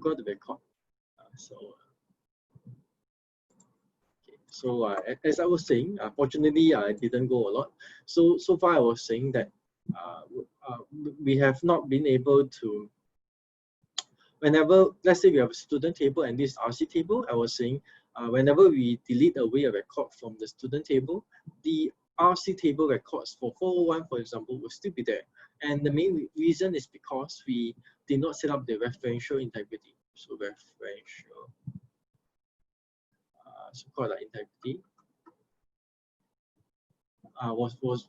got the record. As I was saying, fortunately I didn't go a lot. So far I was saying that we have not been able to, whenever, let's say we have a student table and this RC table, I was saying whenever we delete away a record from the student table, the RC table records for 401, for example, will still be there. And the main reason is because we did not set up the referential integrity. So referential, so-called integrity,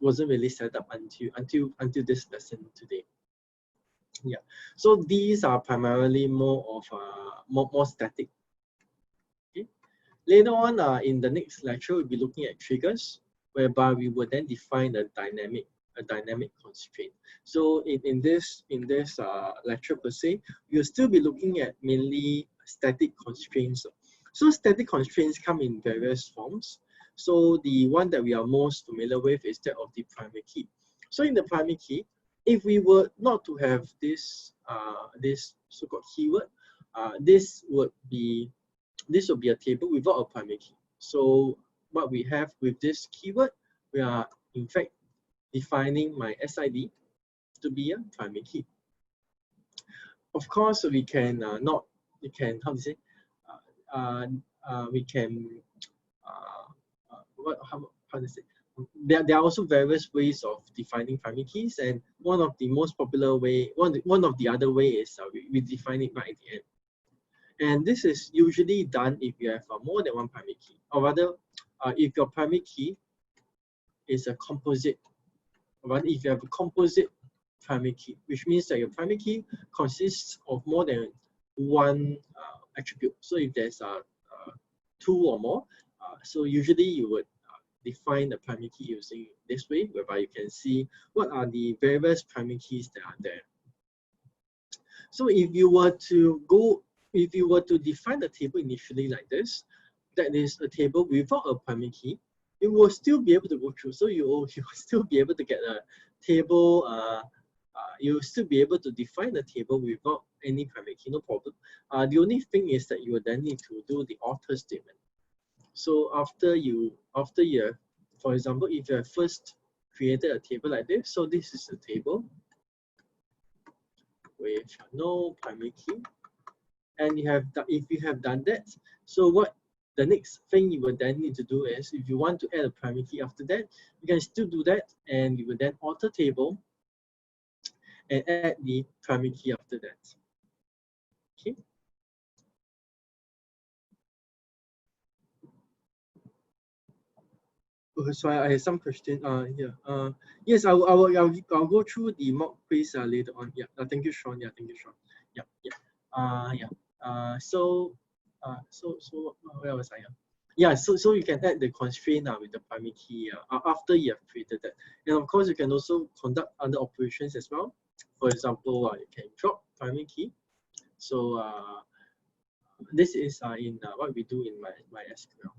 wasn't really set up until this lesson today. Yeah, so these are primarily more of more static. Okay. Later on, in the next lecture, we'll be looking at triggers, whereby we will then define a dynamic constraint. So in this lecture per se, we'll still be looking at mainly static constraints. So static constraints come in various forms. So the one that we are most familiar with is that of the primary key. So in the primary key, if we were not to have this this so-called keyword, this would be a table without a primary key. So what we have with this keyword, we are in fact defining my SID to be a primary key. Of course, we can we can how to say, there are also various ways of defining primary keys, and one of the most popular way, one of the other way is we define it right at the end. And this is usually done if you have more than one primary key, or rather, if your primary key is a composite, or rather, if you have a composite primary key, which means that your primary key consists of more than one attribute. So if there's two or more, so usually you would define the primary key using this way, whereby you can see what are the various primary keys that are there. So if you were to define the table initially like this, that is a table without a primary key, you will still be able to go through. So you will still be able to get a table. You will still be able to define the table without any primary key, no problem. The only thing is that you will then need to do the author statement. So after you have, for example, if you have first created a table like this, so this is a table with no primary key, and if you have done that, so what the next thing you would then need to do is, if you want to add a primary key after that, you can still do that, and you will then author table and add the primary key after that. Okay. So I have some question. Yes, I'll go through the mock quiz later on. Yeah. Thank you, Sean. Yeah. Thank you, Sean. Yeah. So where was I? Yeah. So you can add the constraint with the primary key after you have created that, and of course you can also conduct other operations as well. For example, you can drop primary key. So this is in what we do in my SQL.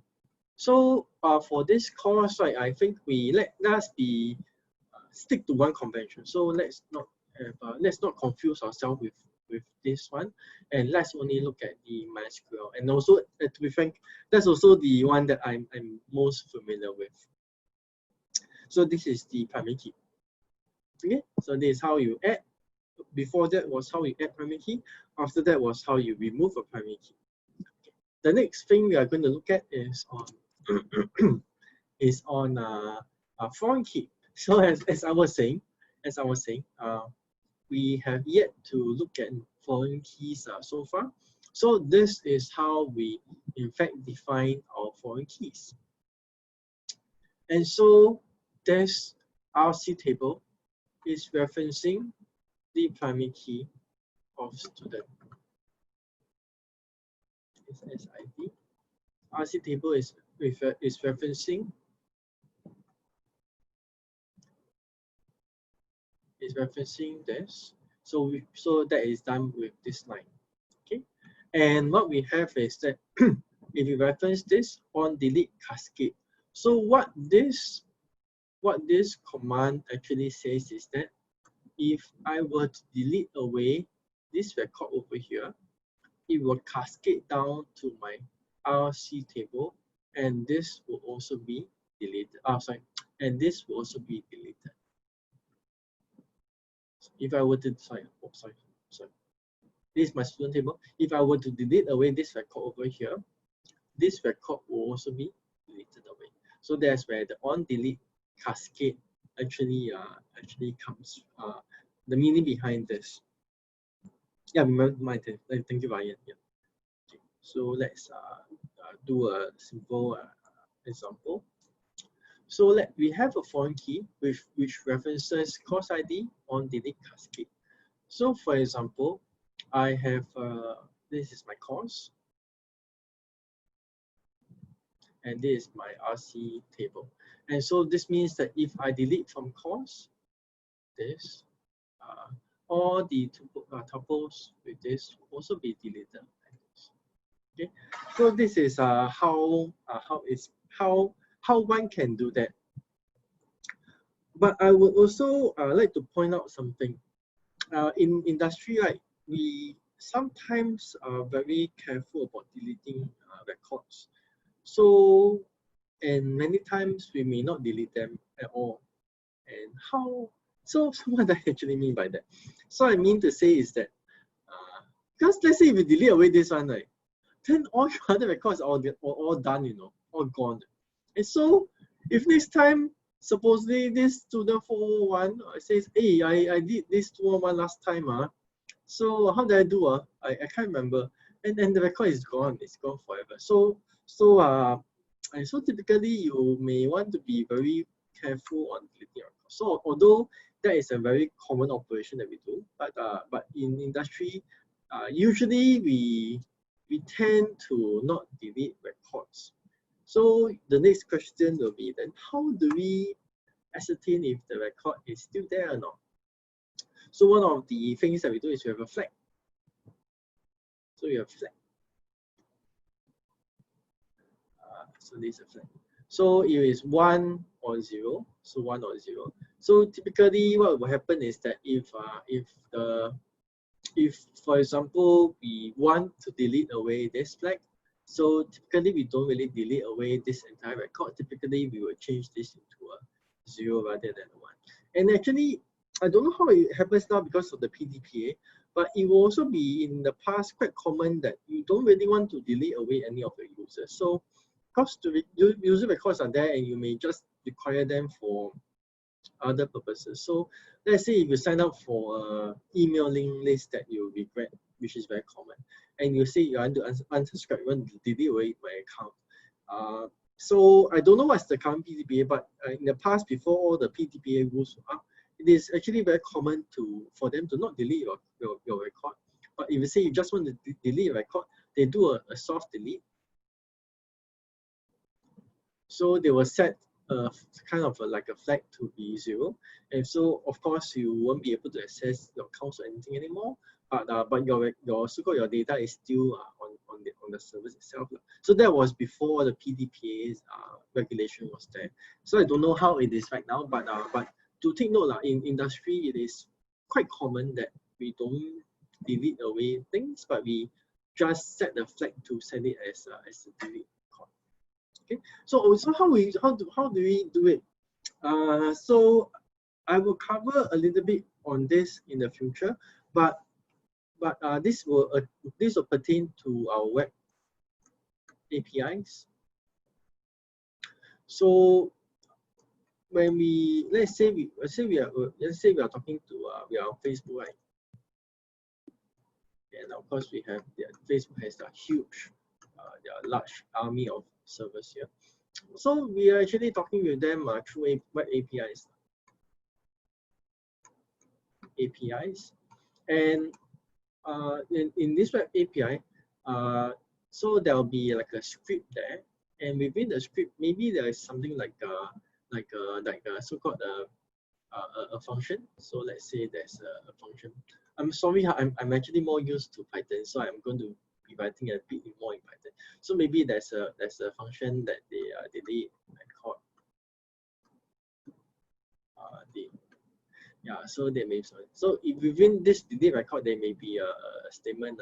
So for this course, right, I think let's stick to one convention. So let's not confuse ourselves with this one, and let's only look at the MySQL. And also, to be frank, that's also the one that I'm most familiar with. So this is the primary key. Okay, so this is how you add. Before that was how you add primary key. After that was how you remove a primary key. The next thing we are going to look at is on a foreign key. So as I was saying, we have yet to look at foreign keys so far. So this is how we in fact define our foreign keys. And so this RC table is referencing the primary key of student. It's SID. RC table is referencing this. So that is done with this line. Okay. And what we have is that if you reference this on delete cascade. So what this command actually says is that if I were to delete away this record over here, it will cascade down to my RC table, and this will also be deleted. And this will also be deleted. If I were to sorry, this is my student table. If I were to delete away this record over here, this record will also be deleted away. So that's where the on delete cascade actually comes. The meaning behind this. Yeah, thank you, Ryan. Yeah. Okay. So let's do a simple example. So we have a foreign key which references course ID on delete cascade. So for example, I have this is my course, and this is my RC table. And so this means that if I delete from course, this, all the tuples with this will also be deleted. Okay, so this is how one can do that. But I would also like to point out something. In industry, right, we sometimes are very careful about deleting records. So, and many times we may not delete them at all. And so what I actually mean by that? So I mean to say is that, because let's say if you delete away this one, right, then all your other records are all done, you know, all gone. And so if next time, supposedly this student 401 says, hey, I did this 211 last time, so how did I do? I can't remember. And then the record is gone, it's gone forever. So typically you may want to be very careful on deleting records. So although that is a very common operation that we do, but in industry, usually we tend to not delete records. So the next question will be then, how do we ascertain if the record is still there or not? So one of the things that we do is we have a flag. So we have flag. So this is a flag. So it is 1 or 0. So 1 or 0. So typically, what will happen is that if for example we want to delete away this flag, so typically we don't really delete away this entire record. Typically we will change this into a 0 rather than a 1. And actually, I don't know how it happens now because of the PDPA, but it will also be in the past quite common that you don't really want to delete away any of the users. So because the user records are there and you may just require them for other purposes. So let's say if you sign up for an emailing list that you regret, which is very common, and you say you want to unsubscribe, you want to delete away my account. So I don't know what's the current PDPA, but in the past, before all the PDPA rules were up, it is actually very common for them to not delete your record. But if you say you just want to delete a record, they do a soft delete. So they will set kind of like a flag to be 0, and so of course you won't be able to access your accounts or anything anymore. But your so-called your data is still on the service itself. So that was before the PDPA's regulation was there. So I don't know how it is right now, but to take note, in industry it is quite common that we don't delete away things, but we just set the flag to send it as a delete. Okay, so how do we do it? So I will cover a little bit on this in the future, but this will pertain to our web APIs. So when let's say we are talking to we are on Facebook, right? And of course Facebook has a huge large army of servers here. So we are actually talking with them through web APIs. And in this web API, so there will be like a script there, and within the script, maybe there is something like a so-called a function. So let's say there's a function. I'm sorry, I'm actually more used to Python, so I'm going to be writing a bit more in Python. So maybe there's a function that they delete record. So they may so if within this delete record there may be a statement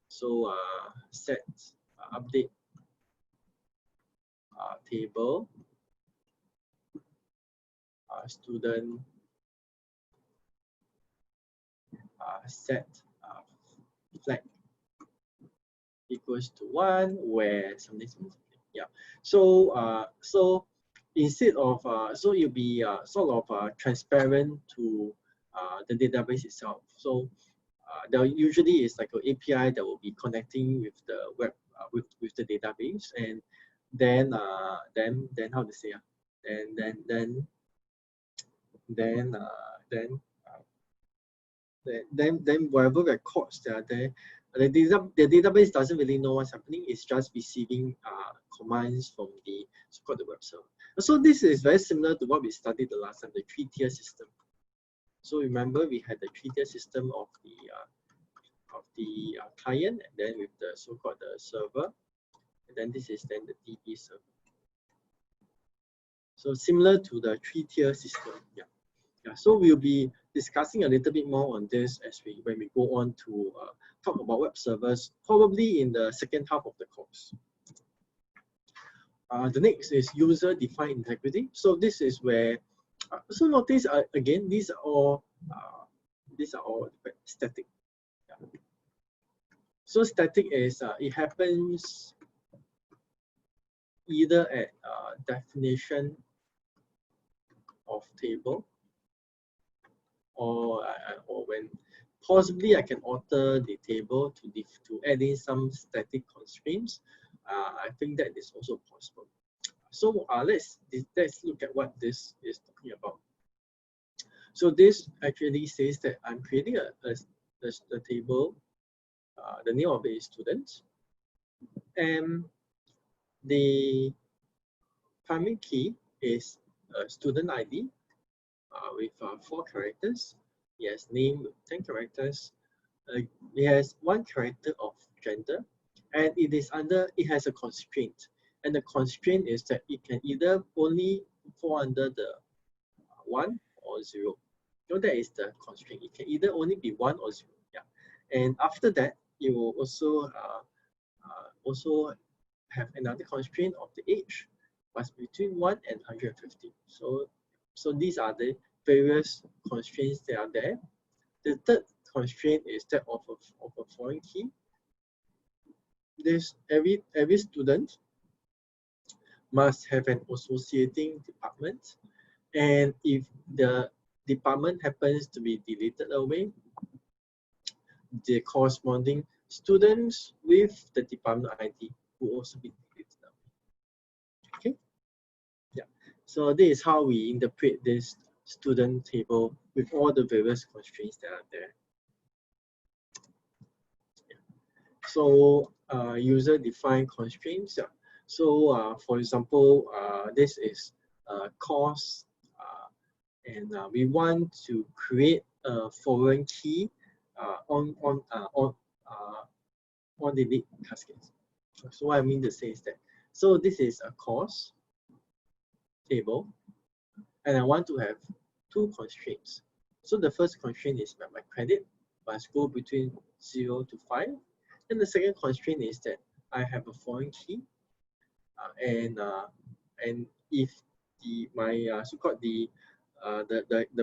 So set update table student set flag equals to 1 where something. Yeah. So instead of so you'll be sort of transparent to the database itself. So there usually is like an API that will be connecting with the web with the database, and then how to say then then whatever records that are there, the database doesn't really know what's happening. It's just receiving commands from the so-called the web server. So this is very similar to what we studied the last time, the three-tier system. So remember we had the three-tier system of the client, and then with the so-called the server, and then this is then the DB server. So similar to the three-tier system. Yeah. So we'll be discussing a little bit more on this when we go on to talk about web servers, probably in the second half of the course. The next is user-defined integrity. So this is where, so notice again, these are all static. Yeah. So static is it happens either at definition of table, or when possibly I can alter the table to add in some static constraints. I think that is also possible. So let's look at what this is talking about. So this actually says that I'm creating a table. The name of it is student, and the primary key is student ID with 4 characters. It has name with 10 characters. It has 1 character of gender, and it has a constraint. And the constraint is that it can either only fall under the 1 or 0. So that is the constraint. It can either only be 1 or 0. Yeah. And after that, it will also have another constraint of the age, was between 1 and 150. So these are the various constraints that are there. The third constraint is that of a foreign key. Every student must have an associating department, and if the department happens to be deleted away, the corresponding students with the department ID will also be deleted away. Okay. Yeah. So this is how we interpret this student table with all the various constraints that are there. So user-defined constraints. So for example, this is course, and we want to create a foreign key on the lead cascades. So what I mean to say is that, so this is a course table, and I want to have 2 constraints. So the first constraint is that my credit must go between 0 to 5. And the second constraint is that I have a foreign key, and if my so-called the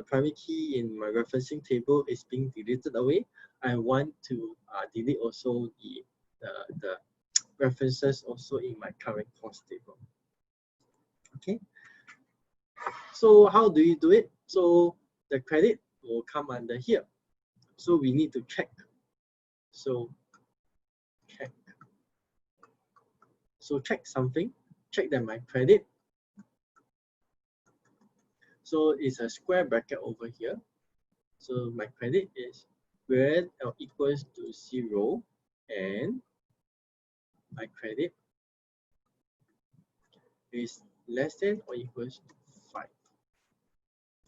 primary key in my referencing table is being deleted away, I want to delete also the references also in my current course table. Okay. So how do you do it? So the credit will come under here. So we need to check. So check. So check something. Check that my credit. So it's a square bracket over here. So my credit is greater or equals to 0, and my credit is less than or equals to 5.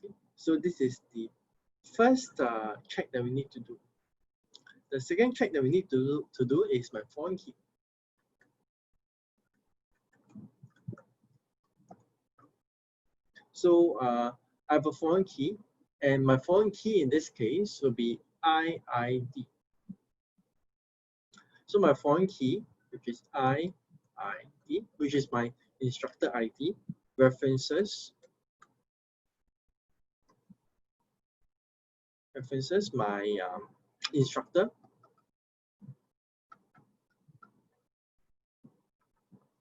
Okay. So this is the first check that we need to do. The second check that we need to do is my foreign key. So I have a foreign key, and my foreign key in this case will be IID. So my foreign key, which is ID, which is my instructor ID, references my instructor,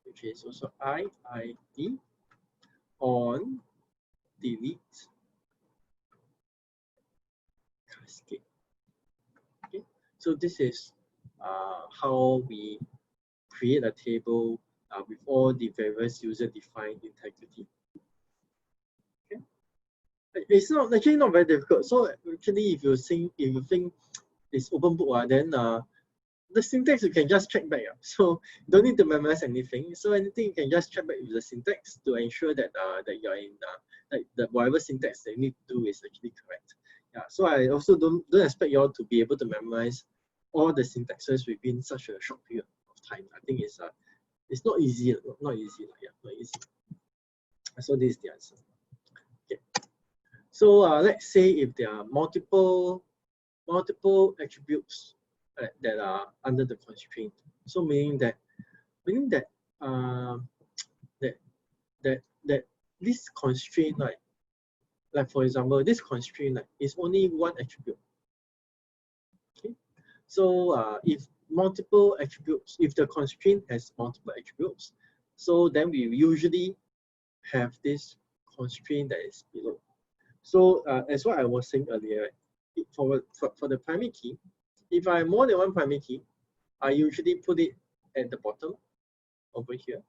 which is also ID on delete cascade. Okay, so this is how we create a table with all the various user-defined integrity. Okay, it's not actually not very difficult. So actually, if you think it's open book, then the syntax you can just check back. So you don't need to memorize anything. So anything you can just check back with the syntax to ensure that that you're in that whatever syntax they need to do is actually correct. Yeah. So I also don't expect you all to be able to memorize all the syntaxes within such a short period of time. I think it's not easy. Not easy. Yeah, not easy. So this is the answer. Okay. So let's say if there are multiple attributes that are under the constraint. So meaning that this constraint, like for example, this constraint is only one attribute. Okay. So if multiple attributes, if the constraint has multiple attributes, so then we usually have this constraint that is below. So as what I was saying earlier, for the primary key, if I have more than one primary key, I usually put it at the bottom over here.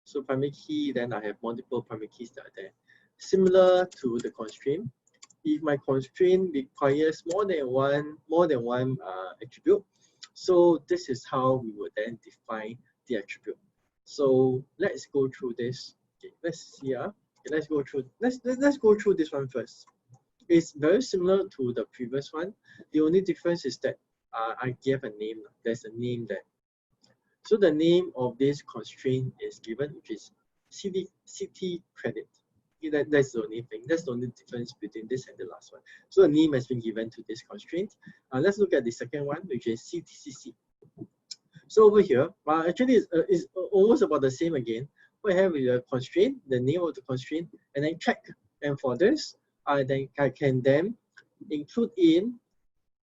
So primary key, then I have multiple primary keys that are there. Similar to the constraint, if my constraint requires more than one attribute, so this is how we would then define the attribute. So let's go through this. Okay, let's see. Okay, let's go through this one first. It's very similar to the previous one. The only difference is that I gave a name. There's a name there. So the name of this constraint is given, which is CT credit. Okay, that's the only thing. That's the only difference between this and the last one. So a name has been given to this constraint. Let's look at the second one, which is CTCC. So over here, actually it's almost about the same again. We have a constraint, the name of the constraint, and then check. And for this, I can then include in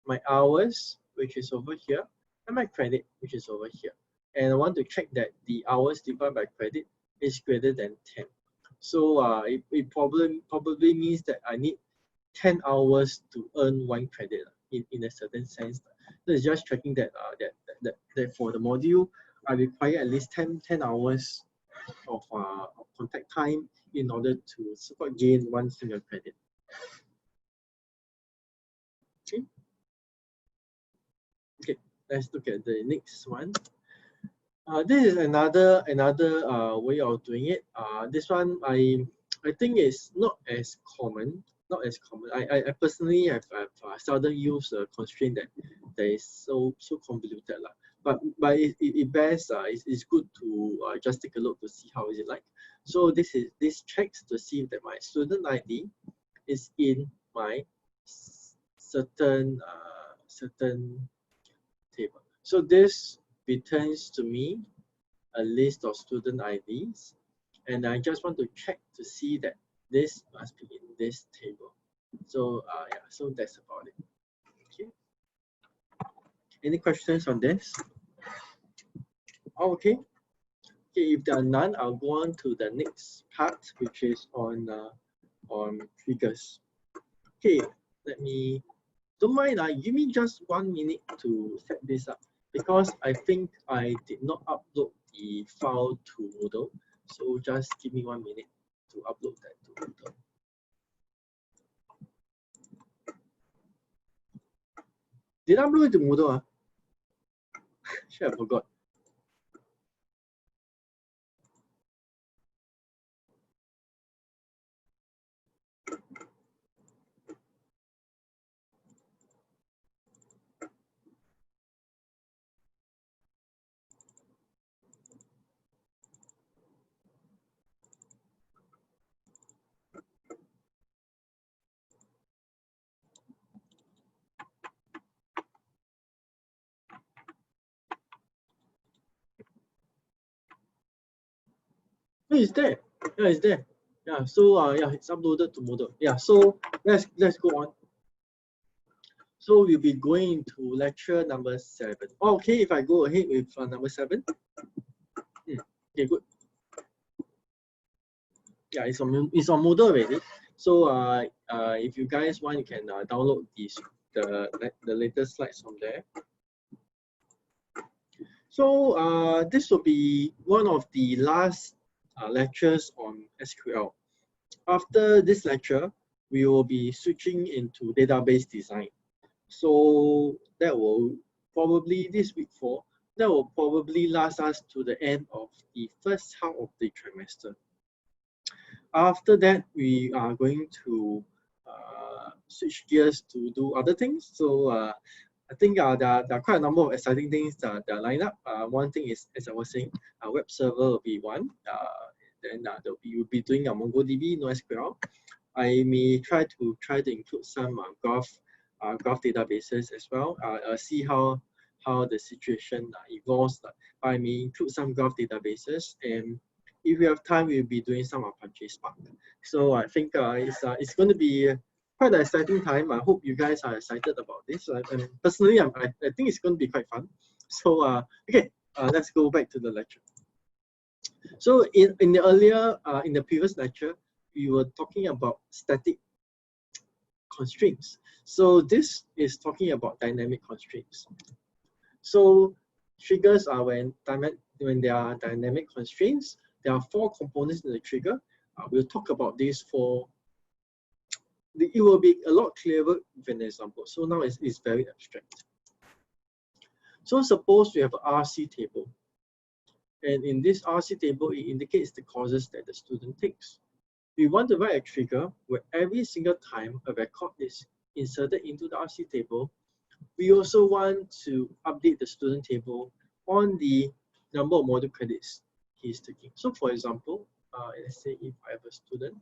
my hours, which is over here, and my credit, which is over here. And I want to check that the hours divided by credit is greater than 10. So it probably means that I need 10 hours to earn 1 credit in a certain sense. So it's just checking that that for the module, I require at least 10 hours of contact time in order to gain 1 single credit. Okay. Okay, let's look at the next one. This is another way of doing it. This one I think is not as common. I personally have seldom used a constraint that is so convoluted lah. But it bears it's good to just take a look to see how is it like. So this checks to see that my student ID is in my certain table. So this returns to me a list of student IDs, and I just want to check to see that this must be in this table. So yeah, so that's about it. Okay. Any questions on this? Oh, okay. Okay, if there are none, I'll go on to the next part, which is on triggers. Okay, let me. Don't mind, give me just 1 minute to set this up because I think I did not upload the file to Moodle. So just give me 1 minute to upload that to Moodle. Did I upload it to Moodle? Sure, I forgot. No, it's there. Yeah, it's there. Yeah, so yeah, it's uploaded to Moodle. Yeah, so let's go on. So we'll be going to lecture number 7. Okay, if I go ahead with number 7. Okay, good. Yeah, it's on Moodle already. So if you guys want, you can download the latest slides from there. So this will be one of the last lectures on SQL. After this lecture, we will be switching into database design. So that will probably this week 4, that will probably last us to the end of the first half of the trimester. After that, we are going to switch gears to do other things. So I think there are quite a number of exciting things that are lined up. One thing is, as I was saying, web server will be one. Then we will be doing a MongoDB, NoSQL. I may try to include some graph databases as well. See how the situation evolves. I may include some graph databases, and if we have time, we'll be doing some Apache Spark. So I think it's going to be quite an exciting time. I hope you guys are excited about this. And personally, I think it's going to be quite fun. So okay, let's go back to the lecture. So in the previous lecture, we were talking about static constraints. So this is talking about dynamic constraints. So triggers are when there are dynamic constraints. There are 4 components in the trigger. We'll talk about these 4. It will be a lot clearer with an example. So now it's very abstract. So suppose we have an RC table. And in this RC table, it indicates the courses that the student takes. We want to write a trigger where every single time a record is inserted into the RC table, we also want to update the student table on the number of module credits he's taking. So for example, let's say if I have a student,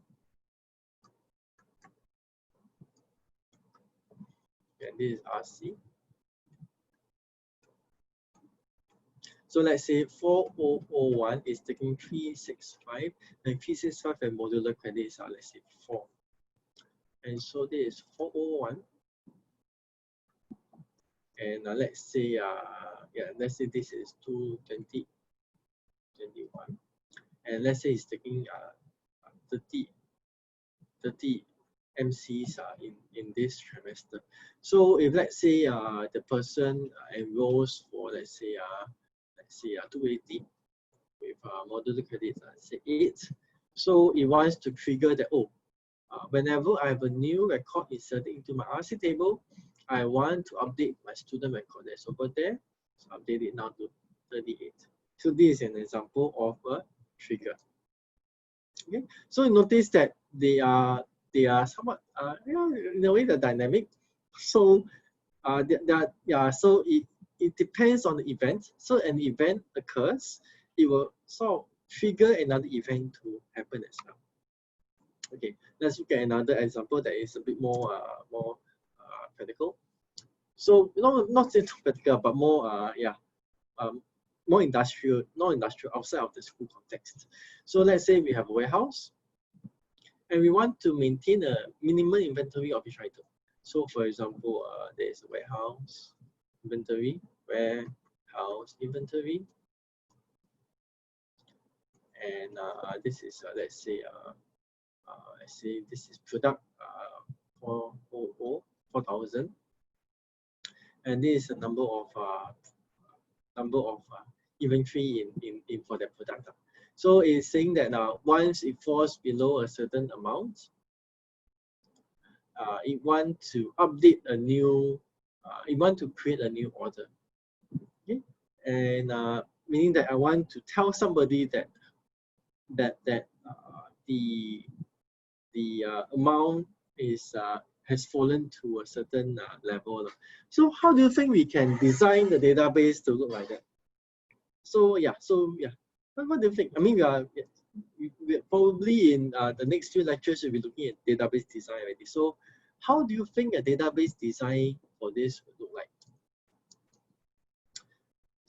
and this is RC. So let's say 4001 is taking 365, and 365 and modular credits are, let's say, 4. And so this is 4001. And let's say, let's say this is 22021. And let's say it's taking 30 MCs in this trimester. So if let's say the person enrolls for let's say 280 with modular credits say 8, so it wants to trigger that whenever I have a new record inserted into my RC table, I want to update my student record that's over there. So update it now to 38. So this is an example of a trigger. Okay, so you notice that they are somewhat in a way they're dynamic. So so it depends on the event. So an event occurs, it will sort of trigger another event to happen as well. Okay, let's look at another example that is a bit more practical. So not too practical, but more more industrial, non-industrial, outside of the school context. So let's say we have a warehouse, and we want to maintain a minimum inventory of each item. So for example, there is a warehouse inventory, warehouse inventory, and this is let's say this is product 4,000, and this is the number of inventory in for that product. So it's saying that once it falls below a certain amount, it want to update a new, it want to create a new order. Okay, and meaning that I want to tell somebody that the amount is has fallen to a certain level. So how do you think we can design the database to look like that? So yeah, what do you think? I mean, we're probably in the next few lectures we'll be looking at database design already. So how do you think a database design for this would look like?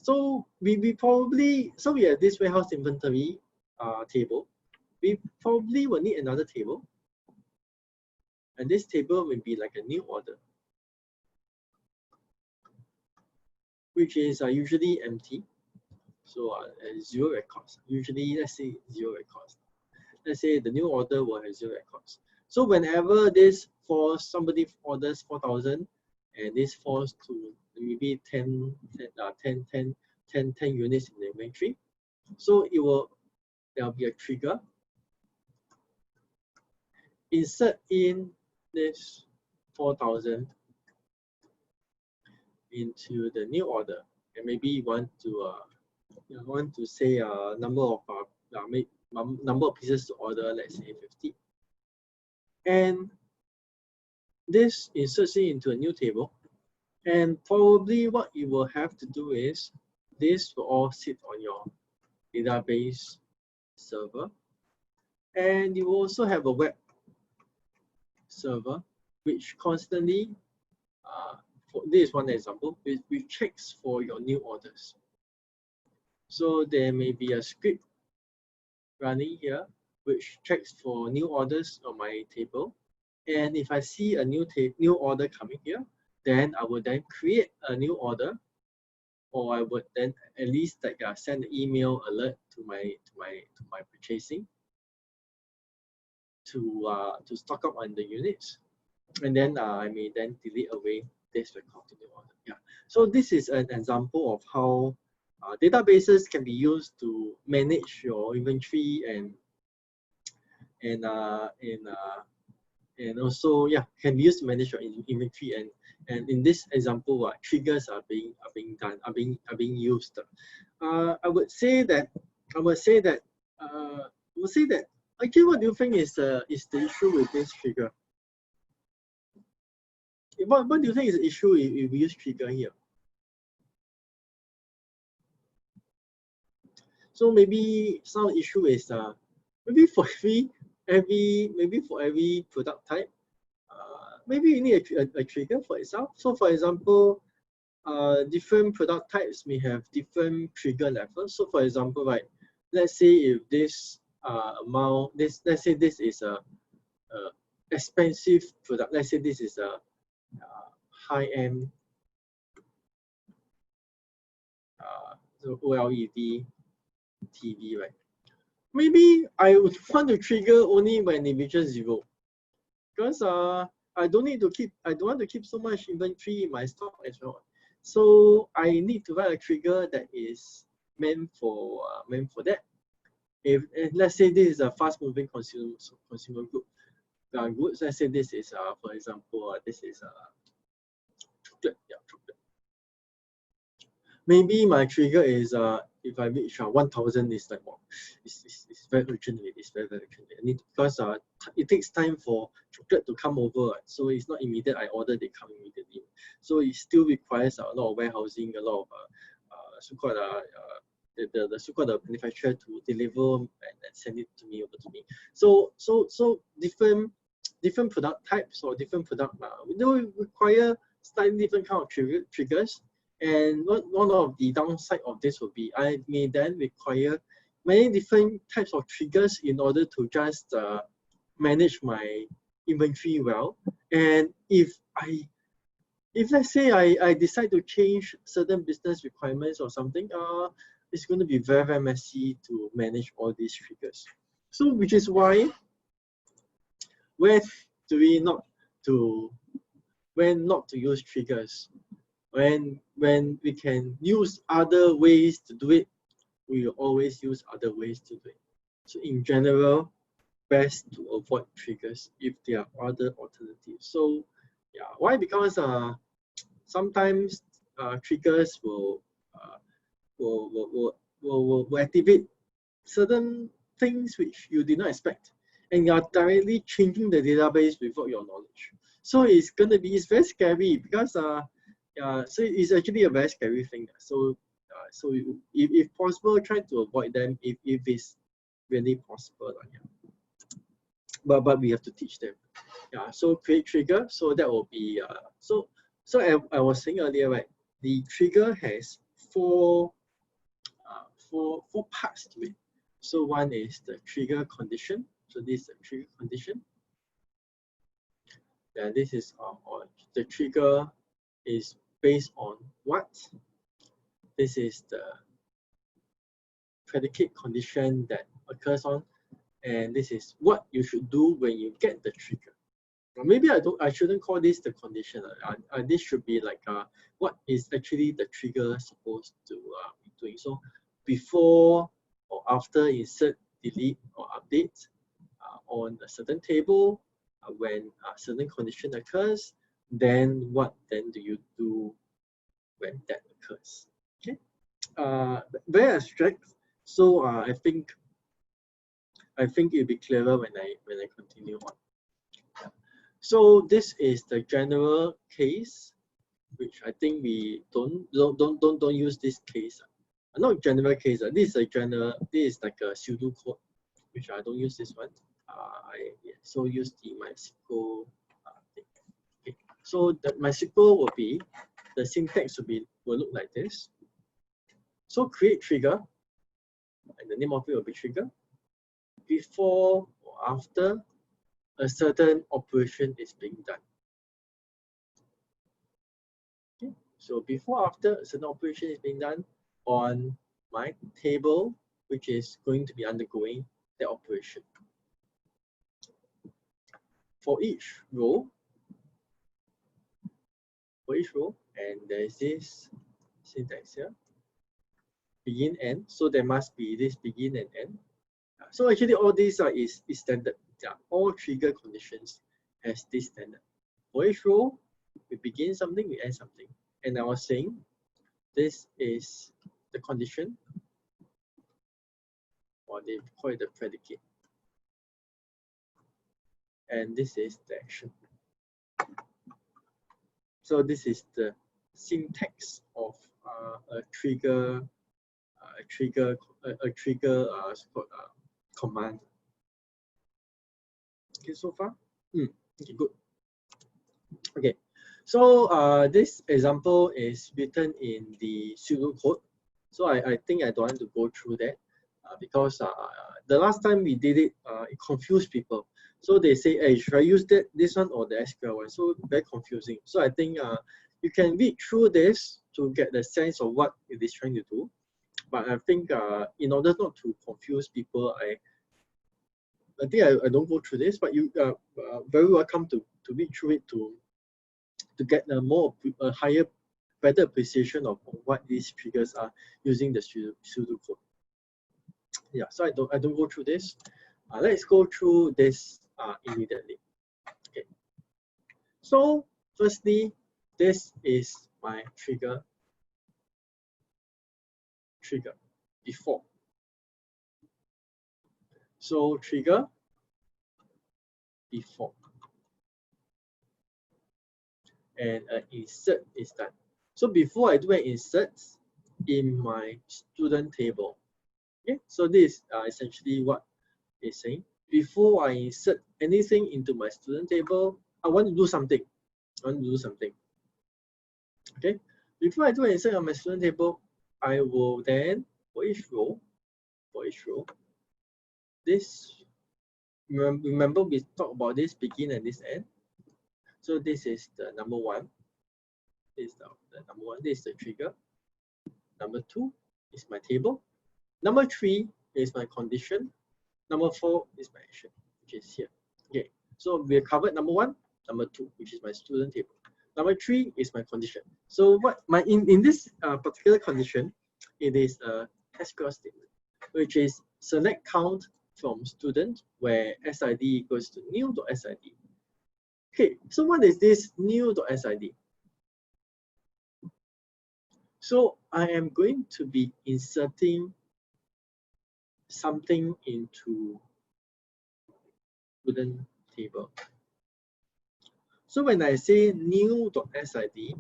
So we have this warehouse inventory table. we probably will need another table. And this table will be like a new order, which is usually empty. So zero records. Usually, let's say 0 records. Let's say the new order will have 0 records. So whenever this falls, somebody orders 4,000 and this falls to maybe 10 units in the inventory. So there'll be a trigger. Insert in this 4,000 into the new order, and maybe you want to say a number of pieces to order, let's say 50, and this inserts it into a new table. And probably what you will have to do is this will all sit on your database server, and you will also have a web server which constantly this is one example, which checks for your new orders. So there may be a script running here which checks for new orders on my table, and if I see a new order coming here, then I would then create a new order, or I would then at least send an email alert to my purchasing to stock up on the units, and then I may then delete away this record to the order. Yeah. So this is an example of how databases can be used to manage your inventory and also can be used to manage your inventory, and in this example triggers are being used. I would say that actually, what do you think is the issue with this trigger? What do you think is the issue if we use trigger here? So maybe some issue is maybe for every product type, maybe you need a trigger for itself. So for example, different product types may have different trigger levels. So for example, right, let's say if this let's say this is a expensive product. Let's say this is a high-end OLED TV, right? Maybe I would want to trigger only when it reaches 0, because I don't want to keep so much inventory in my stock as well. So I need to write a trigger that is meant for that. If let's say this is a fast-moving consumer goods, let's say this is for example this is chocolate. Yeah, chocolate. Maybe my trigger is if I reach 1,000, it's like, wow, it's very urgent. It's very urgent. Because it takes time for chocolate to come over, so it's not immediate. I order, they come immediately. So it still requires a lot of warehousing, a lot of so-called the so-called manufacturer to deliver and send it to me over to me. So different product types or different product will require slightly different kind of triggers. And one of the downside of this would be I may then require many different types of triggers in order to just manage my inventory well. And if let's say I decide to change certain business requirements or something, it's going to be very messy to manage all these triggers. So which is why when not to use triggers. When we can use other ways to do it, we will always use other ways to do it. So in general, best to avoid triggers if there are other alternatives. So yeah, why? Because sometimes triggers will activate certain things which you did not expect, and you are directly changing the database without your knowledge. So it's very scary, because so it's actually a very scary thing. So if possible, try to avoid them if it's really possible. Yeah. But we have to teach them. Yeah. So create trigger. So that will be so I was saying earlier, right? The trigger has four parts to it. So one is the trigger condition. So this is the trigger condition. Then this is the trigger is based on what? This is the predicate condition that occurs on, and this is what you should do when you get the trigger. Or maybe I shouldn't call this the condition. This should be like what is actually the trigger supposed to be doing. So before or after insert, delete, or update on a certain table, when a certain condition occurs, then what then do you do when that occurs? Okay, very abstract. So I think it'll be clearer when I continue on. So this is the general case, which I think we don't use this case. Not general case. This is a general. This is like a pseudo code, which I don't use this one. I so use the MySQL thing. Okay. So the MySQL will be, the syntax will look like this. So create trigger, and the name of it will be trigger. Before or after a certain operation is being done. Okay. So before or after a certain operation is being done on my table, which is going to be undergoing the operation. For each row, and there is this syntax here, begin, end. So there must be this begin and end. So actually all these is standard. Yeah, all trigger conditions has this standard. For each row, we begin something, we end something. And I was saying, this is the condition, or they call it the predicate. And this is the action. So this is the syntax of a trigger command. Okay, so far? Okay, good. Okay, so this example is written in the pseudocode. So I think I don't want to go through that because the last time we did it, it confused people. So they say, hey, should I use this one or the SQL one? So very confusing. So I think you can read through this to get the sense of what it is trying to do. But I think in order not to confuse people, I think I don't go through this, but you are very welcome to read through it to get a higher, better appreciation of what these triggers are using the pseudocode. Yeah, so I don't go through this. Let's go through this immediately. Okay. So firstly, this is my trigger before. So trigger before, and an insert is done. So before I do an insert in my student table, okay, so this is essentially what it's saying. Before I insert anything into my student table, I want to do something. Okay, before I do an insert on my student table, I will then, for each row, this, remember we talked about this begin and this end. So this is the number one. This is the number one. This is the trigger. Number two is my table. Number three is my condition. Number four is my action, which is here. Okay, so we covered number one, number two, which is my student table. Number three is my condition. So what in this particular condition, it is a SQL statement, which is select count from student where SID equals to new.SID. Okay, so what is this new.SID? So I am going to be inserting something into student table. So when I say new.SID,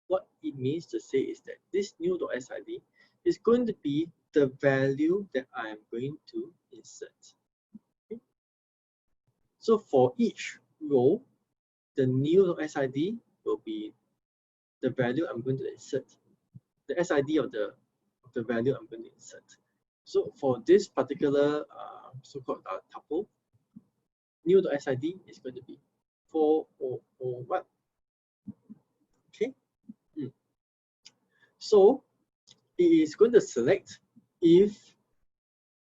what it means to say is that this new.SID is going to be the value that I am going to insert. Okay. So for each row, the new.SID will be the value I'm going to insert, the SID of the value I'm going to insert. So for this particular so-called tuple, new.sid is going to be 4001. Okay. So it is going to select if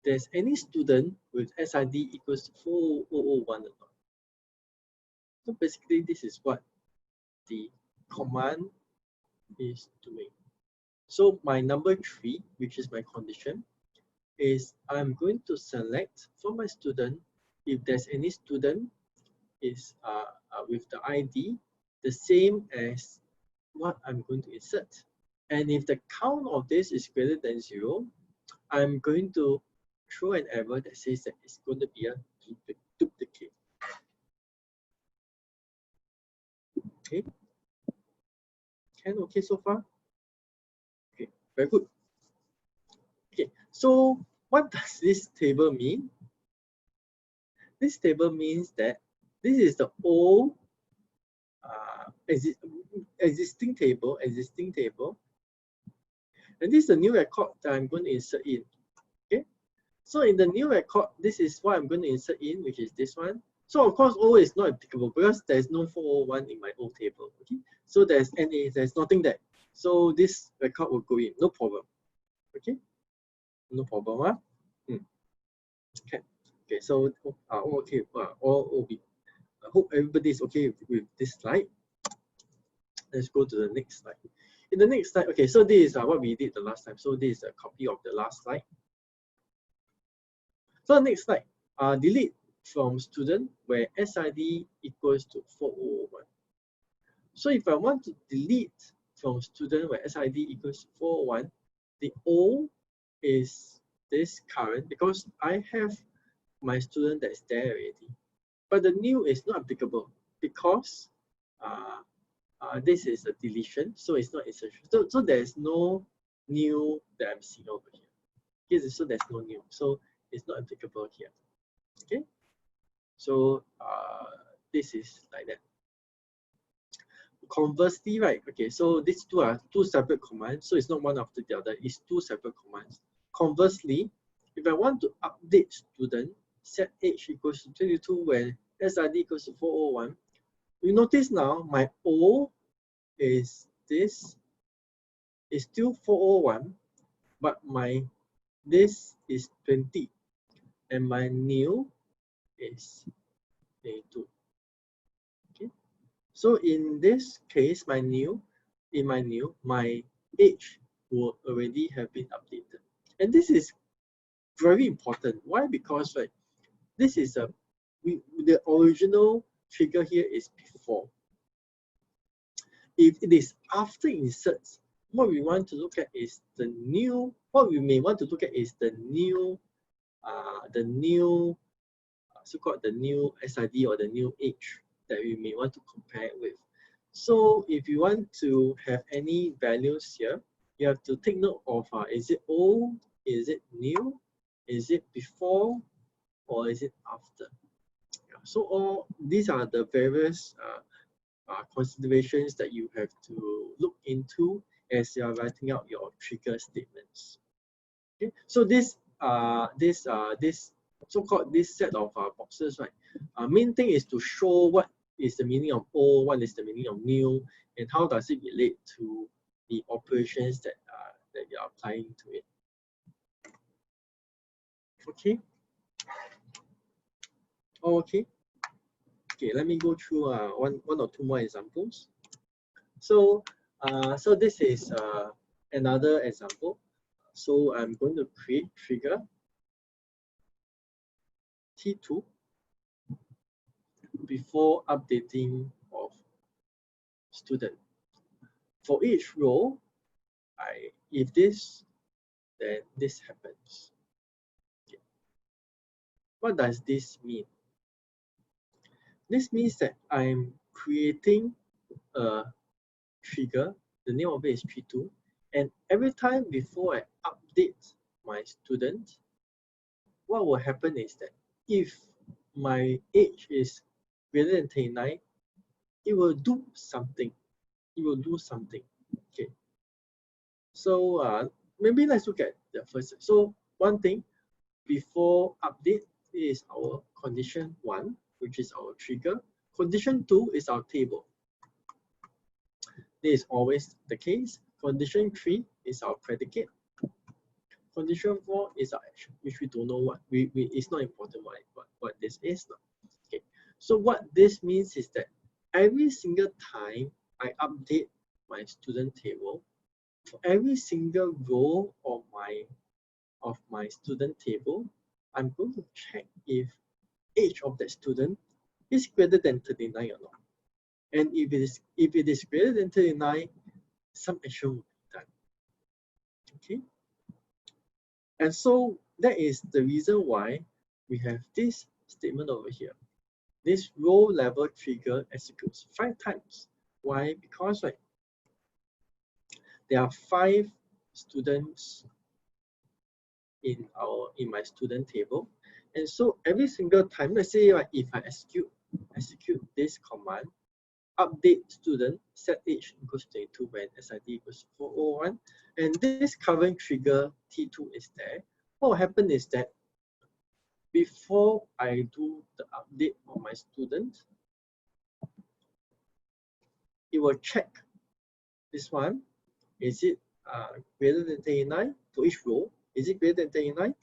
there's any student with SID equals to 4001 or not. So basically, this is what the command is doing. So my number 3, which is my condition, is I'm going to select for my student if there's any student is with the ID the same as what I'm going to insert. And if the count of this is greater than 0, I'm going to throw an error that says that it's going to be a duplicate. Okay. Okay so far? Okay, very good. Okay, so what does this table mean? This table means that this is the old existing table, and this is the new record that I'm going to insert in. Okay, so in the new record, this is what I'm going to insert in, which is this one. So of course, O is not applicable because there's no 401 in my old table. Okay, so there's NA, there's nothing there. So this record will go in, no problem. Okay, no problem. Okay. Okay, so okay, all will be. I hope everybody is okay with this slide. Let's go to the next slide. In the next slide, okay, so this is what we did the last time. So this is a copy of the last slide. So the next slide, delete from student where SID equals to 4001. So if I want to delete from student where SID equals to 401, the O is this current because I have my student that's there already. But the new is not applicable because this is a deletion, so it's not essential. So there's no new that I'm seeing over here. Okay, so there's no new, so it's not applicable here. Okay, so this is like that. Conversely, right? Okay, so these two are two separate commands, so it's not one after the other. It's two separate commands. Conversely, if I want to update student, set age equals to 22 when SID equals to 401. You notice now my O is this is still 401, but my this is 20 and my new is 22. Okay, so in this case, my age will already have been updated, and this is very important. Why? Because right, this is the original trigger here is before. If it is after inserts, what we want to look at is the new. What we may want to look at is the new so-called the new SID or the new age that we may want to compare it with. So if you want to have any values here, you have to take note of is it old, is it new, is it before, or is it after? Yeah. So all these are the various considerations that you have to look into as you are writing out your trigger statements. Okay, so this so-called this set of boxes, right? Main thing is to show what is the meaning of old, what is the meaning of new, and how does it relate to the operations that you are applying to it. Okay. Okay. Okay. Let me go through one or two more examples. So so this is another example. So I'm going to create trigger T2 before updating of student. For each row, if this, then this happens. Okay. What does this mean? This means that I'm creating a trigger. The name of it is T2, and every time before I update my student, what will happen is that if my age is greater than 29, it will do something. It will do something. Okay. So maybe let's look at the first. So one thing before update is our condition 1, which is our trigger. Condition 2 is our table. This is always the case. Condition 3 is our predicate. Condition 4 is our action, which we don't know what. It's not important what this is. Okay. So what this means is that every single time I update my student table, for every single row of my student table, I'm going to check if age of that student is greater than 39 or not. And if it is greater than 39, some action will be done. Okay. And so that is the reason why we have this statement over here. This row level trigger executes 5 times. Why? Because there are 5 students in my student table, and so every single time, let's say if I execute this command, update student set age equals 22 when SID equals 401, and this current trigger T2 is there. What will happen is that before I do the update of my student, it will check this one. Is it greater than 39 for each row? Is it greater than 39?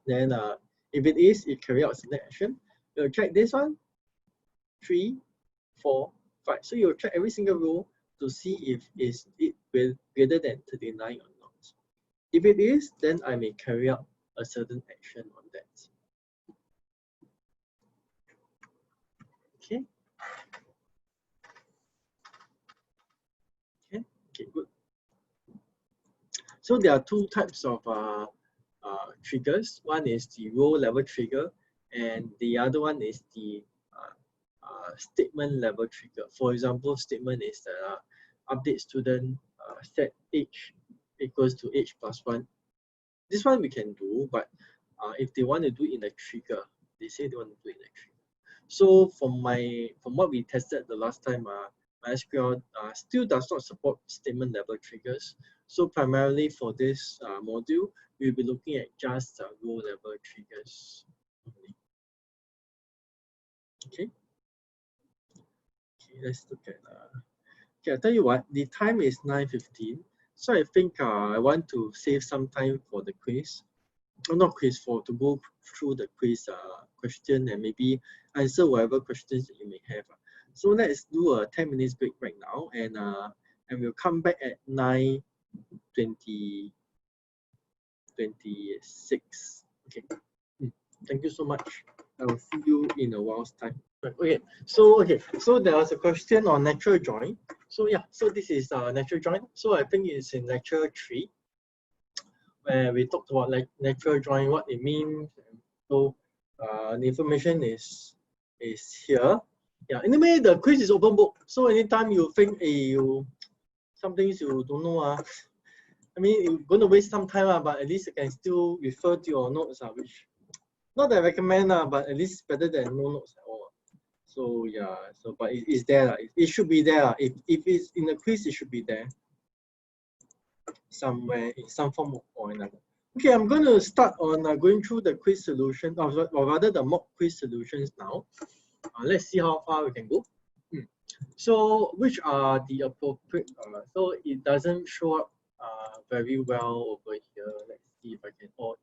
Then if it is, it carry out select action. You'll check this one, 3, 4, 5. So you'll check every single row to see if it greater than 39 or not. If it is, then I may carry out a certain action on that. Okay. Okay, good. So there are 2 types of triggers. One is the row level trigger, and the other one is the statement level trigger. For example, statement is the update student set age equals to age plus 1. This one we can do, but if they want to do it in a trigger, they say they want to do it in a trigger. So from what we tested the last time, MySQL still does not support statement level triggers. So primarily for this module, we'll be looking at just row level triggers only. Okay. Okay, let's look at. Okay, I'll tell you what. The time is 9:15, so I think I want to save some time for the quiz. Not quiz, to go through the quiz question and maybe answer whatever questions that you may have. So let's do a 10 minutes break right now, and we'll come back at 9:26. Okay. Thank you so much. I will see you in a while's time. Okay, so there was a question on natural join. So yeah, so this is natural join. So I think it's in lecture 3, where we talked about like natural join, what it means. So the information is here. Yeah. Anyway, the quiz is open book. So anytime you think some things you don't know, I mean you're going to waste some time, but at least you can still refer to your notes, which not that I recommend, but at least better than no notes at all. So yeah, so but it's there. It should be there. If it's in the quiz, it should be there somewhere in some form or another. Okay, I'm going to start on going through the quiz solution, or rather the mock quiz solutions now. Let's see how far we can go. So which are the appropriate, so it doesn't show up very well over here. Let's see if I can ignore.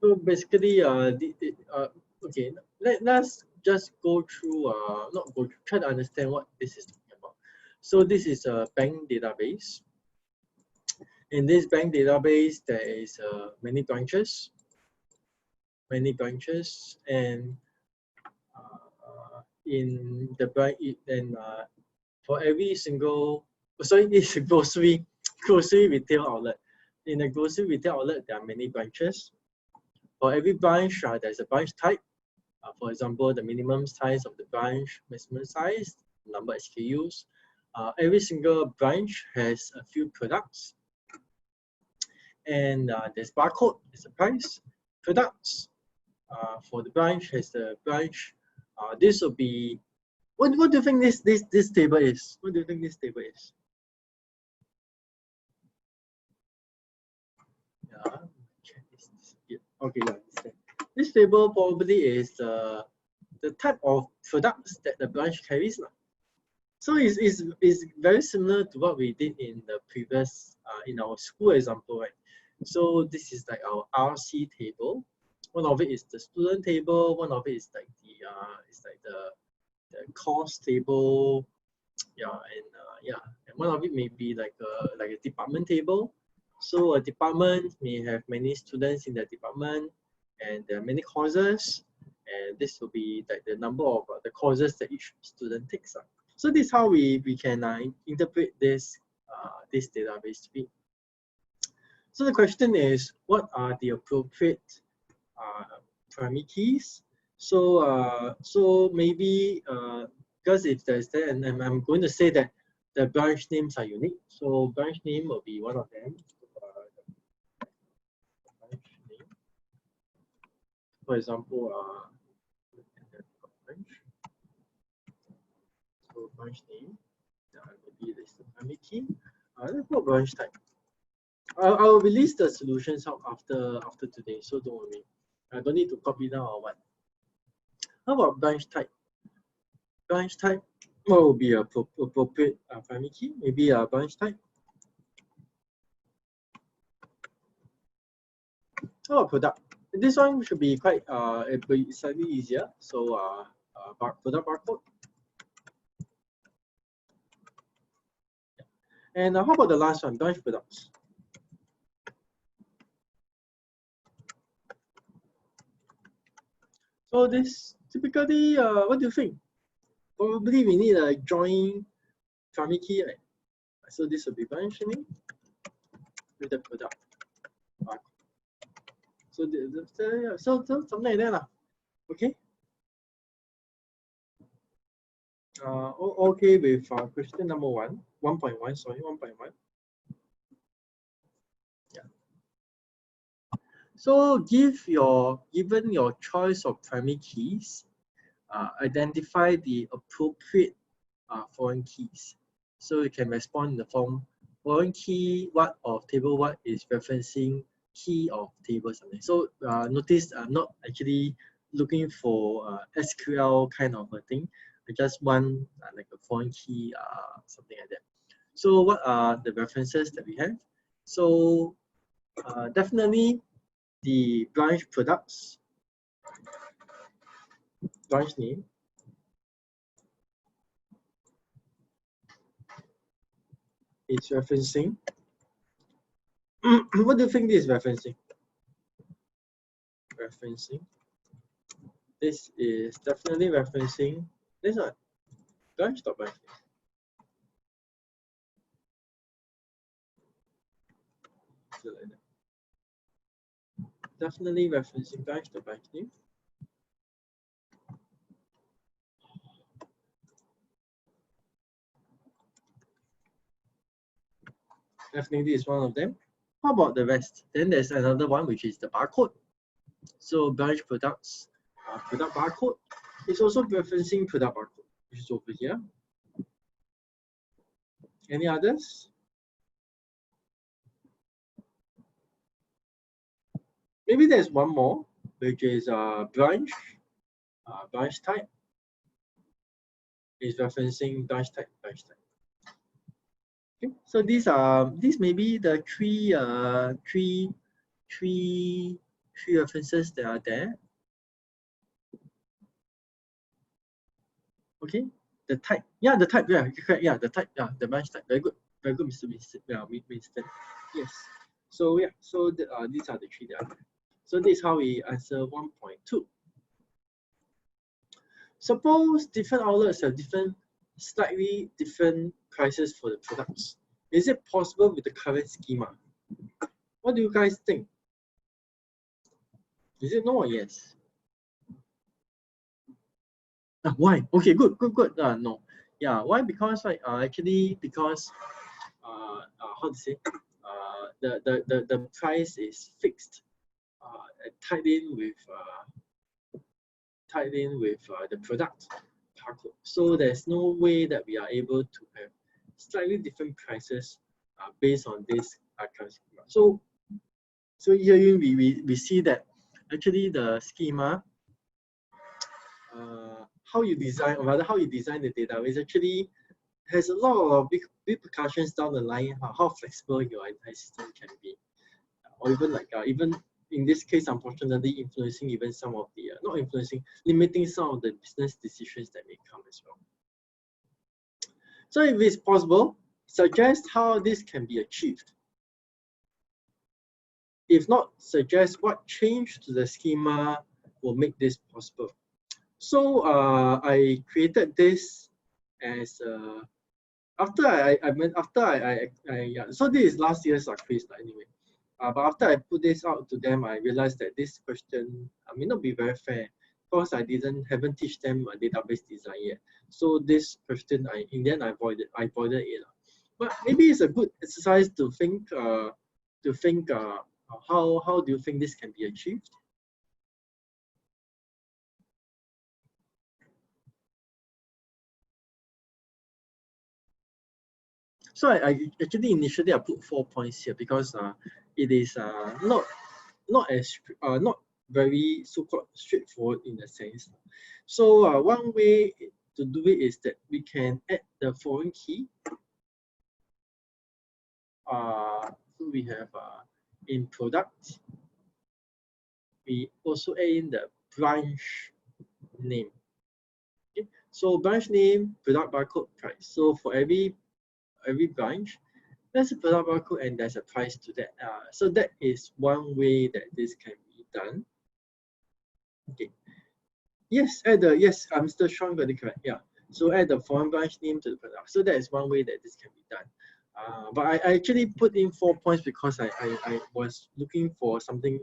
So basically, okay, let's just go through, try to understand what this is talking about. So this is a bank database. In this bank database, there is many branches, and in the branch, and for every single, sorry, this is a grocery retail outlet. In a grocery retail outlet, there are many branches. For every branch, there's a branch type. For example, the minimum size of the branch, maximum size, number of SKUs. Every single branch has a few products. And there's barcode, there's a price. Products for the branch has the branch this will be, what do you think this table is? What do you think this table is? Yeah, okay, yeah, this table probably is the type of products that the branch carries. So it's very similar to what we did in the previous, in our school example, right? So this is like our RC table. One of it is the student table. One of it is like the course table. And one of it may be like a department table. So a department may have many students in the department, and there are many courses, and this will be like the number of the courses that each student takes. So this is how we can interpret this database to be. So the question is, what are the appropriate primary keys? So maybe because if there's that, and I'm going to say that the branch names are unique. So branch name will be one of them. Branch name. For example, branch name. Maybe this is the primary key. Let's put branch type. I'll release the solutions out after today, so don't worry. I don't need to copy down or what. How about branch type? Branch type, what will be appropriate primary key? Maybe a branch type. How about product? This one should be quite slightly easier. So product barcode. And how about the last one, branch products? So this typically, what do you think? Probably we need a join primary key, right? So this will be branch name with the product. So something like that, okay? Okay with question number 1.1, sorry, 1.1. Yeah. So given your choice of primary keys, identify the appropriate foreign keys. So you can respond in the form foreign key what of table what is referencing key of table something. So notice I'm not actually looking for SQL kind of a thing. I just want like a foreign key, something like that. So what are the references that we have? So definitely the branch products, branch name, is referencing. What do you think this is referencing? This is definitely referencing this one. Branch dot branch name. So like that. Definitely referencing branch dot branch name. Definitely is one of them. How about the rest? Then there's another one which is the barcode. So branch products, product barcode is also referencing product barcode, which is over here. Any others? Maybe there's one more, which is branch type is referencing branch type. Okay, so these may be the three references that are there. Okay, the type, yeah, the type, yeah, correct, yeah, the type, yeah, the branch type. Very good, Mr. Winston. Yeah, Winston. Yes. So yeah, so these are the three that are there. So this is how we answer 1.2. Suppose different outlets have slightly different prices for the products. Is it possible with the current schema? What do you guys think? Is it no or yes? Why? Okay, good. No. Yeah, why? Because actually because how to say, the price is fixed, tied in with tied in with the product barcode. So there's no way that we are able to have slightly different prices based on this current schema. So here we see that actually the schema, how you design, or rather how you design the database, actually has a lot of big repercussions down the line, how flexible your entire system can be, or even like even in this case, unfortunately, influencing even some of the not influencing, limiting some of the business decisions that may come as well. So if it's possible, suggest how this can be achieved. If not, suggest what change to the schema will make this possible. So I created this as after so this is last year's quiz anyway. But after I put this out to them, I realized that this question may not be very fair because I haven't teach them a database design yet. So this question, in the end, I avoided it. But maybe it's a good exercise to think how do you think this can be achieved? So I actually initially I put 4 points here because it is not very so-called straightforward in a sense. So one way to do it is that we can add the foreign key. So we have in product, we also add in the branch name. Okay? So branch name, product barcode, price. So for every branch, there's a product barcode and there's a price to that. So that is one way that this can be done. Okay. Yes, Mr. Sean got it correct. Yeah. So add the foreign branch name to the product. So that is one way that this can be done. But I actually put in 4 points because I was looking for something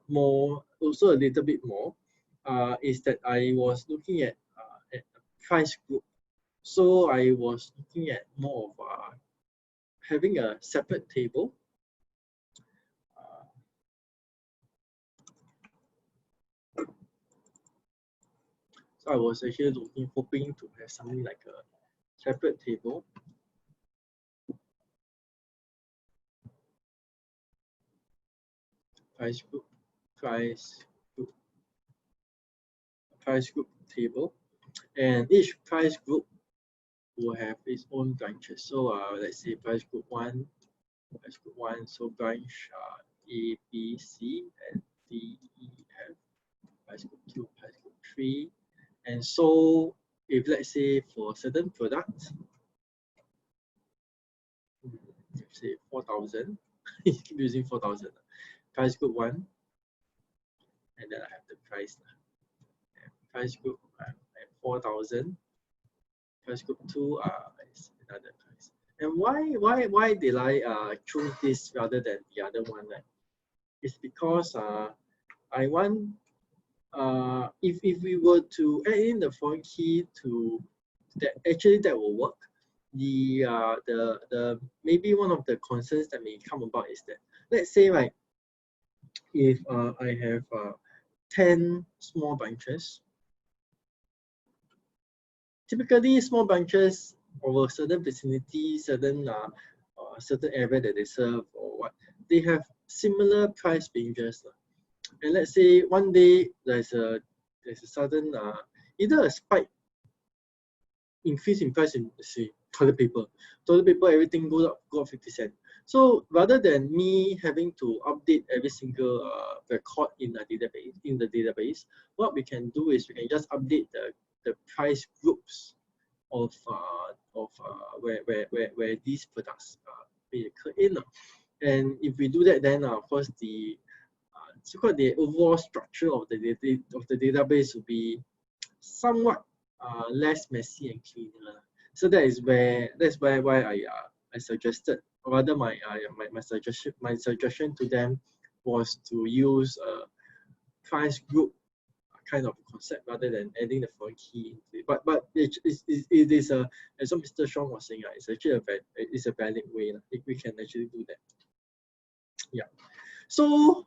more, also a little bit more. Is that I was looking at a price group. So I was looking at more of having a separate table. So I was actually hoping to have something like a separate table. Price group table, and each price group will have its own branches. So let's say price group 1, so branch A, B, C, and D, E, F. Price group 2, price group 3, and so if let's say for certain products, let's say 4,000, keep using 4,000. Price group 1, and then I have the price. And price group at 4,000. Price group 2 is another price. And why did I choose this rather than the other one? Right? It's because I want if we were to add in the foreign key to that, actually that will work. The maybe one of the concerns that may come about is that, let's say, right, if I have 10 small branches, typically small branches over certain vicinity, certain area that they serve or what, they have similar price ranges. And let's say one day there's a sudden either a spike increase in price in, say, toilet paper. Toilet paper, everything goes up 50 cents. So rather than me having to update every single record in the database, what we can do is we can just update the price groups of where these products may occur in. And if we do that, then of course the so-called the overall structure of the database will be somewhat less messy and cleaner. So that's why I suggested, or rather my suggestion to them was to use a price group kind of concept rather than adding the foreign key into it. But it is a, as what Mr. Sean was saying, it's actually a valid way. We can actually do that. Yeah. So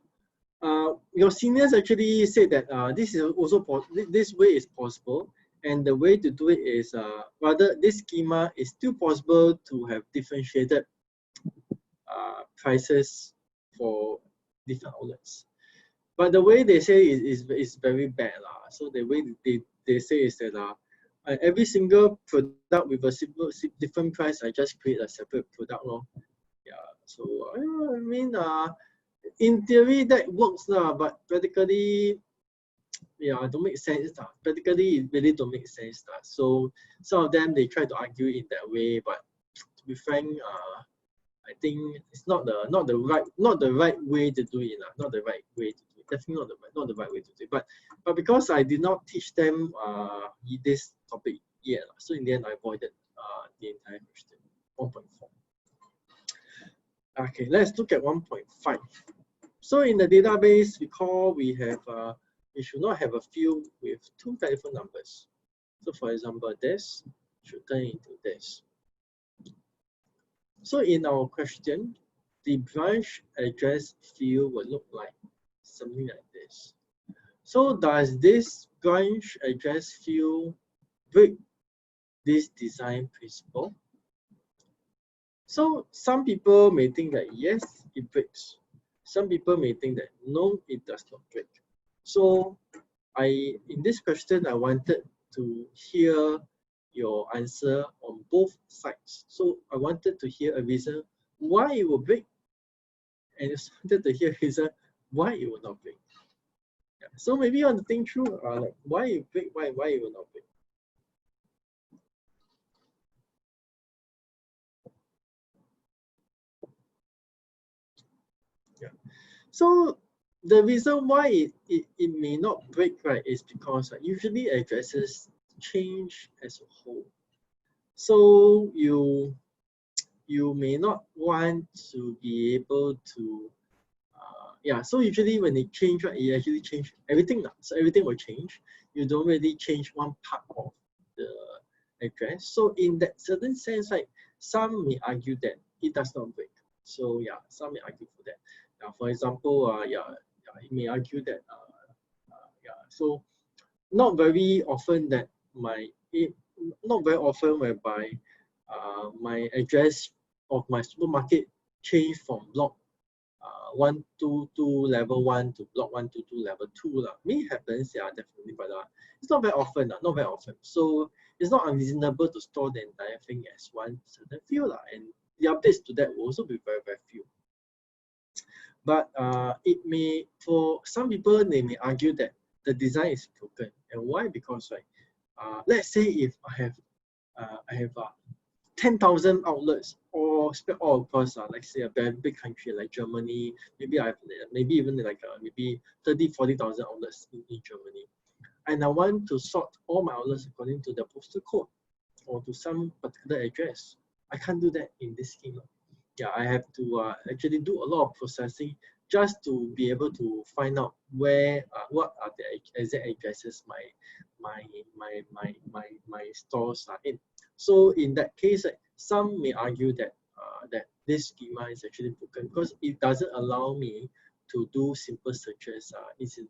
your seniors actually said that this is also this way is possible, and the way to do it is rather this schema is still possible to have differentiated prices for different outlets. But the way they say is very bad lah. So the way they say is that every single product with a different price, I just create a separate product lor. Yeah. So I mean in theory that works lah, but practically yeah, don't make sense lah. Practically it really don't make sense lah. So some of them they try to argue in that way, but to be frank, I think it's not the right way to do it lah. Not the right way to do it. Definitely not the right way to do it. But because I did not teach them this topic yet, so in the end I avoided the entire question. 1.4. Okay, let's look at 1.5. So in the database, recall we have we should not have a field with two telephone numbers. So for example, this should turn into this. So in our question, the branch address field will look like something like this. So does this branch address field break this design principle? So some people may think that yes, it breaks. Some people may think that no, it does not break. So in this question, I wanted to hear your answer on both sides. So I wanted to hear a reason why it will break, and I wanted to hear a reason why it will not break. Yeah. So maybe you want to think through like why it break, why it will not break. Yeah. So the reason why it may not break, right, is because usually addresses change as a whole. So you may not want to be able to yeah, so usually when they change, right, it actually change everything now. So everything will change. You don't really change one part of the address. So in that certain sense, right, some may argue that it does not break. So yeah, some may argue for that. Now, for example, yeah, it may argue that yeah, so not very often that not very often whereby my address of my supermarket change from block 122 level 1 to block 122 level 2 lah. May happens, yeah, definitely, but it's not very often, not very often. So it's not unreasonable to store the entire thing as one certain field lah, and the updates to that will also be very, very few. But it may, for some people, they may argue that the design is broken. And why? Because right, let's say if I have 10,000 outlets all spread all across, like say a very big country like Germany, maybe I have maybe even like maybe 30,000-40,000 outlets in Germany, and I want to sort all my outlets according to the postal code or to some particular address. I can't do that in this schema. Yeah, I have to actually do a lot of processing just to be able to find out where what are the exact addresses my stores are in. So in that case, some may argue that that this schema is actually broken because it doesn't allow me to do simple searches easily.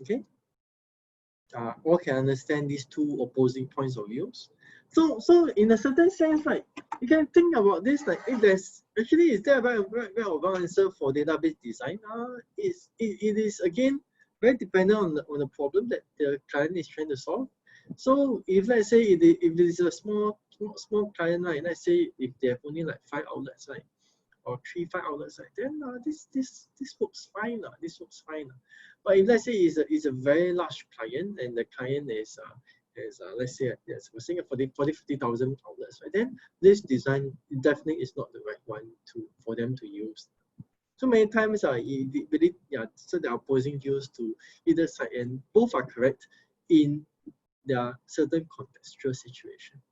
Okay. All can understand these two opposing points of views. So in a certain sense, right, you can think about this like if there's actually is there a right or wrong answer for database design? It is again very dependent on the problem that the client is trying to solve. So if let's say if it is a small client, right, let's say if they have only like 5 outlets, right, or 5 outlets, right, then this works fine. This works fine. But if let's say it's a very large client and the client is let's say yes, we're saying 50,000 outlets, right? Then this design definitely is not the right one for them to use. So many times so there are opposing views to either side, and both are correct in their certain contextual situation.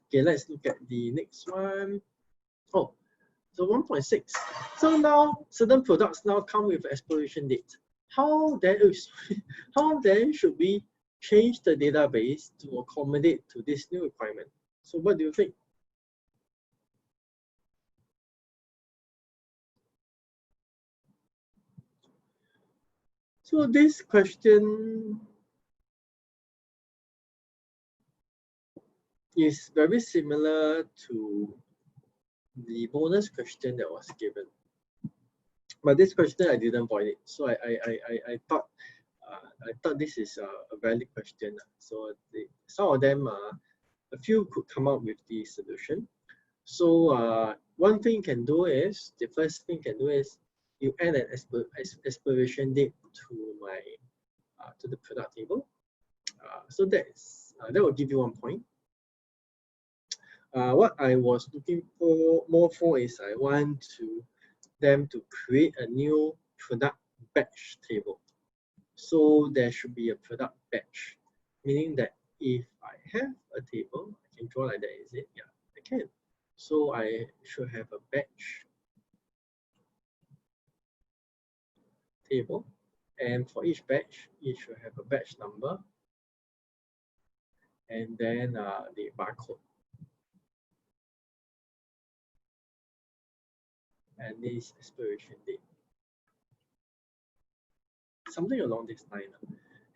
Okay, let's look at the next one. Oh, so 1.6. So now certain products now come with expiration date. How then should we change the database to accommodate to this new requirement? So what do you think? So this question is very similar to the bonus question that was given. But this question I didn't void it. So I thought this is a valid question. So some of them, a few could come up with the solution. So one thing you can do is, the first thing you can do is you add an expiration date to my to the product table. So that will give you 1 point. What I was looking for more for is I want them to create a new product batch table. So there should be a product batch, meaning that if I have a table, I can draw like that, is it? Yeah, I can. So I should have a batch table, and for each batch, it should have a batch number, and then the barcode, and this expiration date. Something along this line.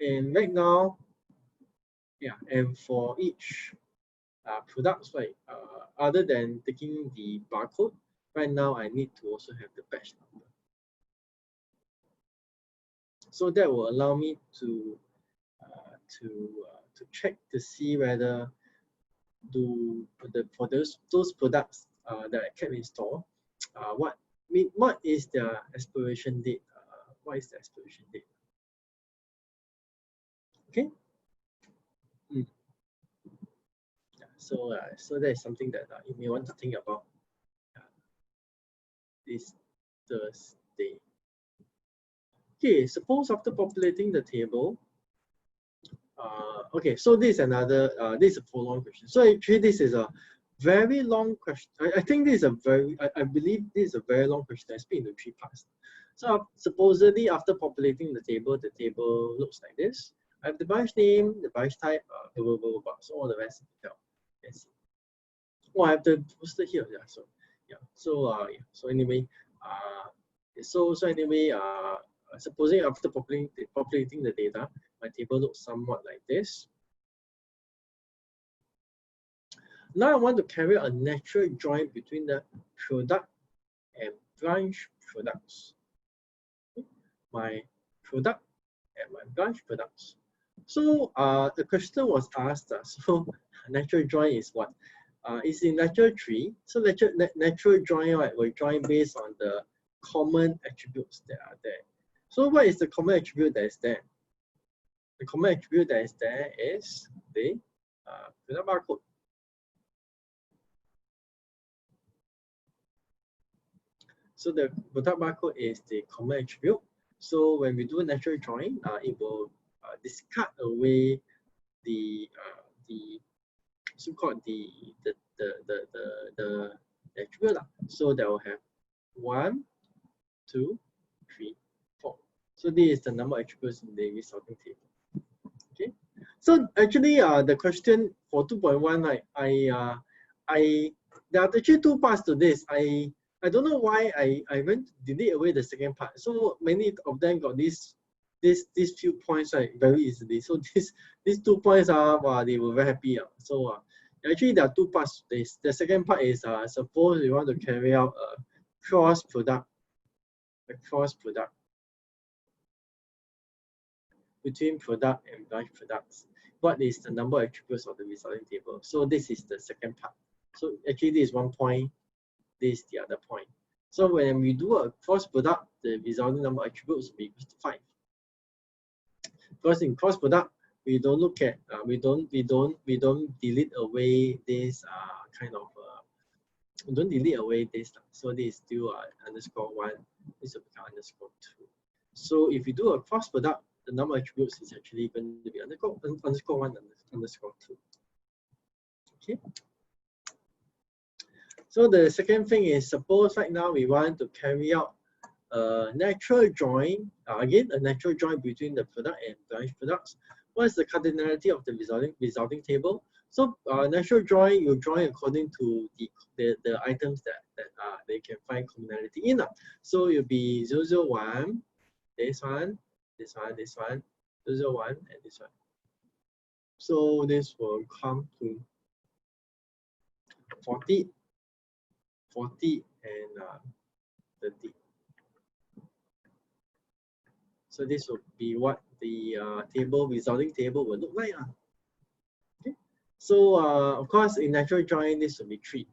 And right now, yeah, and for each products, right, other than taking the barcode, right now I need to also have the batch number. So that will allow me to check to see whether for those products that I kept in store, what is their expiration date? What is the expiration date? Okay. Yeah, so that is something that you may want to think about this Thursday. Okay, suppose after populating the table, okay, so this is another, this is a follow-on question. So actually this is a very long question. I think this is a very, I believe this is a very long question. I split into 3 parts. So supposedly after populating the table looks like this. I have the branch name, the branch type, blah, blah, blah, blah, so all the rest of the detail. Yes. Oh, I have the poster here. Yeah, so yeah, so yeah, so anyway, supposing after populating the data, my table looks somewhat like this. Now I want to carry out a natural join between the product and branch products. My product and my branch products. So the question was asked, so natural join is what? It's in lecture 3. So natural join, right, will join based on the common attributes that are there. So what is the common attribute that is there? The common attribute that is there is the product barcode. So the product barcode is the common attribute. So when we do a natural join, it will discard away the so-called the attribute. So that will have 1, 2, 3, 4. So this is the number of attributes in the resulting table. Okay. So actually, the question for 2.1, there are actually 2 parts to this. I don't know why I went to delete away the second part. So many of them got these few points, right, very easily. So these 2 points are, wow, they were very happy. So actually there are 2 parts to this. The second part is suppose you want to carry out a cross product between product and branch products. What is the number of attributes of the resulting table? So this is the second part. So actually this is 1 point, this is the other point. So when we do a cross product, the resulting number of attributes will be equal to 5. Because in cross product, we don't look at we don't delete away this kind of we don't delete away this. So this is still _1. This will become _2. So if you do a cross product, the number of attributes is actually going to be _1 _2. Okay. So the second thing is, suppose right now we want to carry out a natural join. Again, a natural join between the product and branch products. What is the cardinality of the resulting table? So natural join, you join according to the items that they can find commonality in. So you'll be 001, this one, this one, 201, and this one. So this will come to 40, 40, and 30. So this will be what the resulting table will look like. Okay. So of course, in natural join, this will be 3.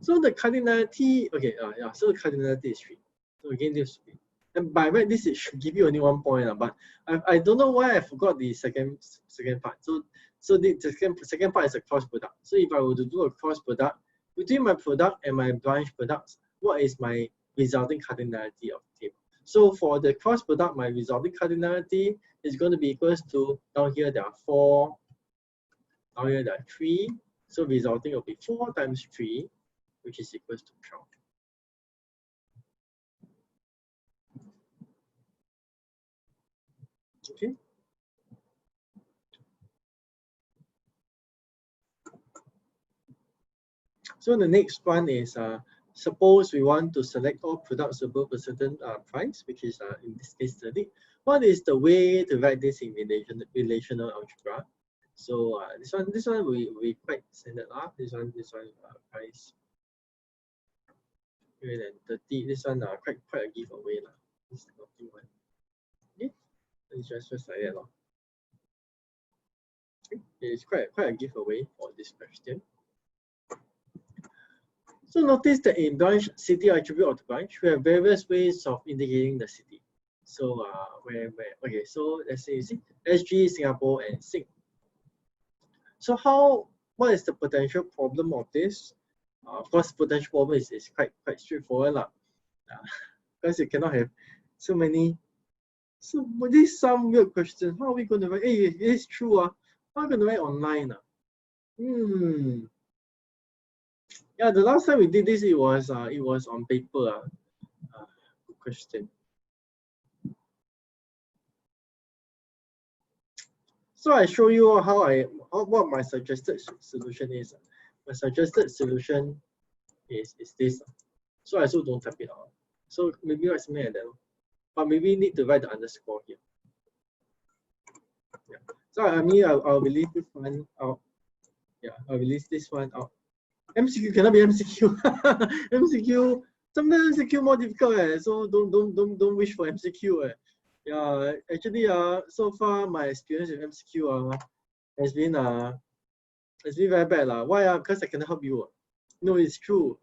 So the cardinality, okay, yeah, so the cardinality is 3. So again, this will be, and by right, this should give you only 1 point, but I don't know why I forgot the second part. So the second part is a cross product. So if I were to do a cross product between my product and my branch products, what is my resulting cardinality of the table? So for the cross product, my resulting cardinality is going to be equals to, down here there are 4, down here there are 3. So resulting will be 4 times 3, which is equals to 12. Okay. So the next one is suppose we want to select all products above a certain price, which is in this case 30. What is the way to write this in relational algebra? So this one we quite standard. This one price greater than 30. This one quite a giveaway lah. This is nothing one. Okay, it's just like that. Okay. It's quite a giveaway for this question. So notice that in branch city attribute of the branch, we have various ways of indicating the city. So okay, so let's say you see SG, Singapore, and Sing. So what is the potential problem of this? Of course, potential problem is quite straightforward lah. Because you cannot have so many. So this is some weird question. How are we going to write? Hey, it's true. How are we going to write online? Yeah, the last time we did this, it was on paper. Good question. So I show you what my suggested solution is. My suggested solution is this. So I also don't type it out. So maybe write something like that. But maybe need to write the underscore here. Yeah. So I mean I'll release this one out. Yeah, I'll release this one out. MCQ cannot be MCQ. MCQ, sometimes MCQ more difficult. So don't wish for MCQ. Yeah, actually so far my experience with MCQ has been very bad lah. Why because I cannot help you. No, it's true.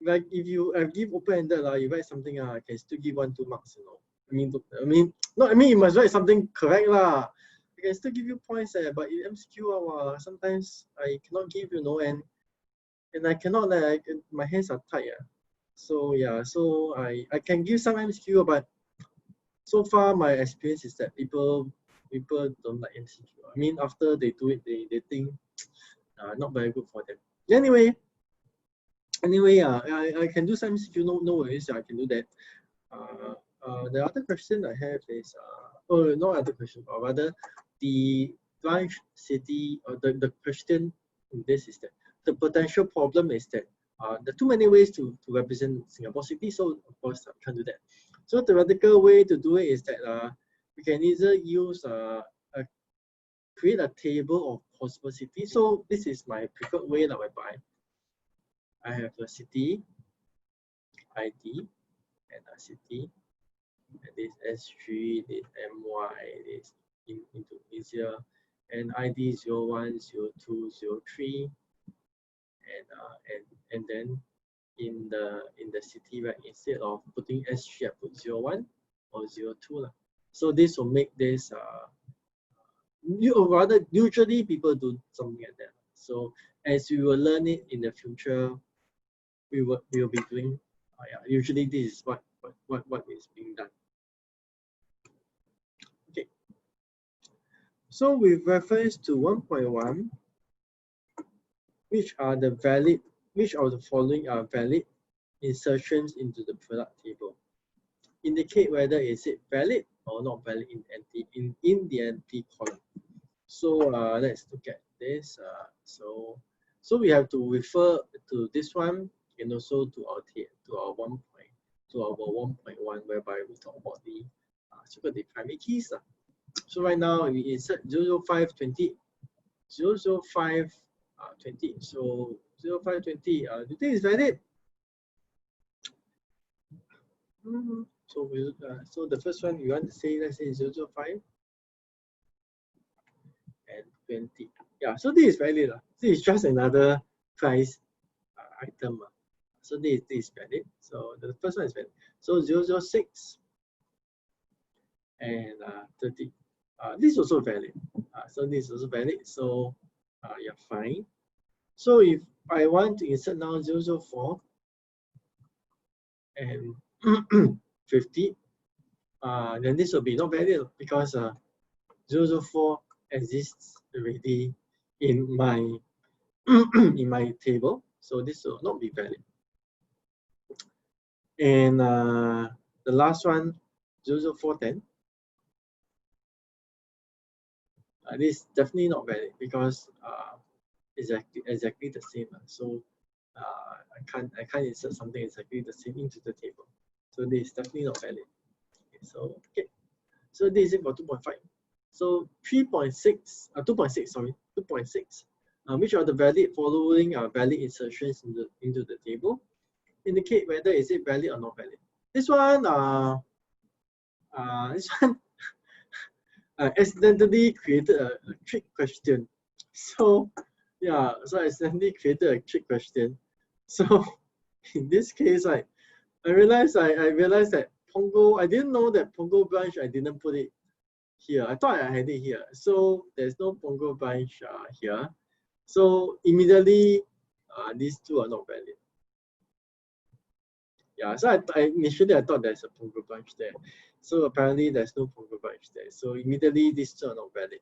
Like if you give open-ended you write something I can still give 1-2 marks. I mean you must write something correct lah. I can still give you points but in MCQ sometimes I cannot give and I cannot my hands are tight. So yeah, so I can give some MCQ, but so far my experience is that people don't like MCQ. I mean after they do it, they think not very good for them. Anyway, I can do some MCQ. No worries, I can do that. The other question I have is no other question, but rather the branch city or the question in this is that the potential problem is that there are too many ways to represent Singapore city, so of course I can't do that. So the radical way to do it is that we can either use create a table of possible cities. So this is my preferred way whereby I have a city ID and a city, and this S3, this MY, this into easier, and ID 01, 02, 03, and then in the city, right, instead of putting S3, I put 01 or 02 lah. So this will make this rather usually people do something like that. So as we will learn it in the future, we will be doing usually this is what is being done. Okay. So with reference to 1.1, which of the following are valid insertions into the product table? Indicate whether is it valid or not valid in the empty column. So let's look at this. So we have to refer to this one and also to our 1.1. to our 1.1, whereby we talk about the so-called the primary keys. So right now we insert 00520, 00520. So 0520, do you think it's valid? So the first one you want to say, let's say 005 and 20. Yeah, so this is valid. This is just another price item. So this is valid. So the first one is valid. So 006 and 30. This is also valid. So this is also valid. So you're fine. So if I want to insert now 004 and 50, then this will be not valid because 004 exists already in my in my table, so this will not be valid. And the last one, 00410, this is definitely not valid because exactly the same. So I can't insert something exactly the same into the table. So this is definitely not valid. Okay, so this is equal to 2.5. So 3.6, 2.6, sorry, 2.6. Which are the valid following valid insertions into the table? Indicate whether is it valid or not valid. This one, accidentally created a trick question. So yeah, so I accidentally created a trick question. So in this case, I realized that Pongo, I didn't know that Pongo branch, I didn't put it here. I thought I had it here. So there's no Pongo branch here. So immediately these two are not valid. Yeah, so initially I thought there's a Pongo branch there. So apparently there's no Pongo branch there. So immediately these two are not valid.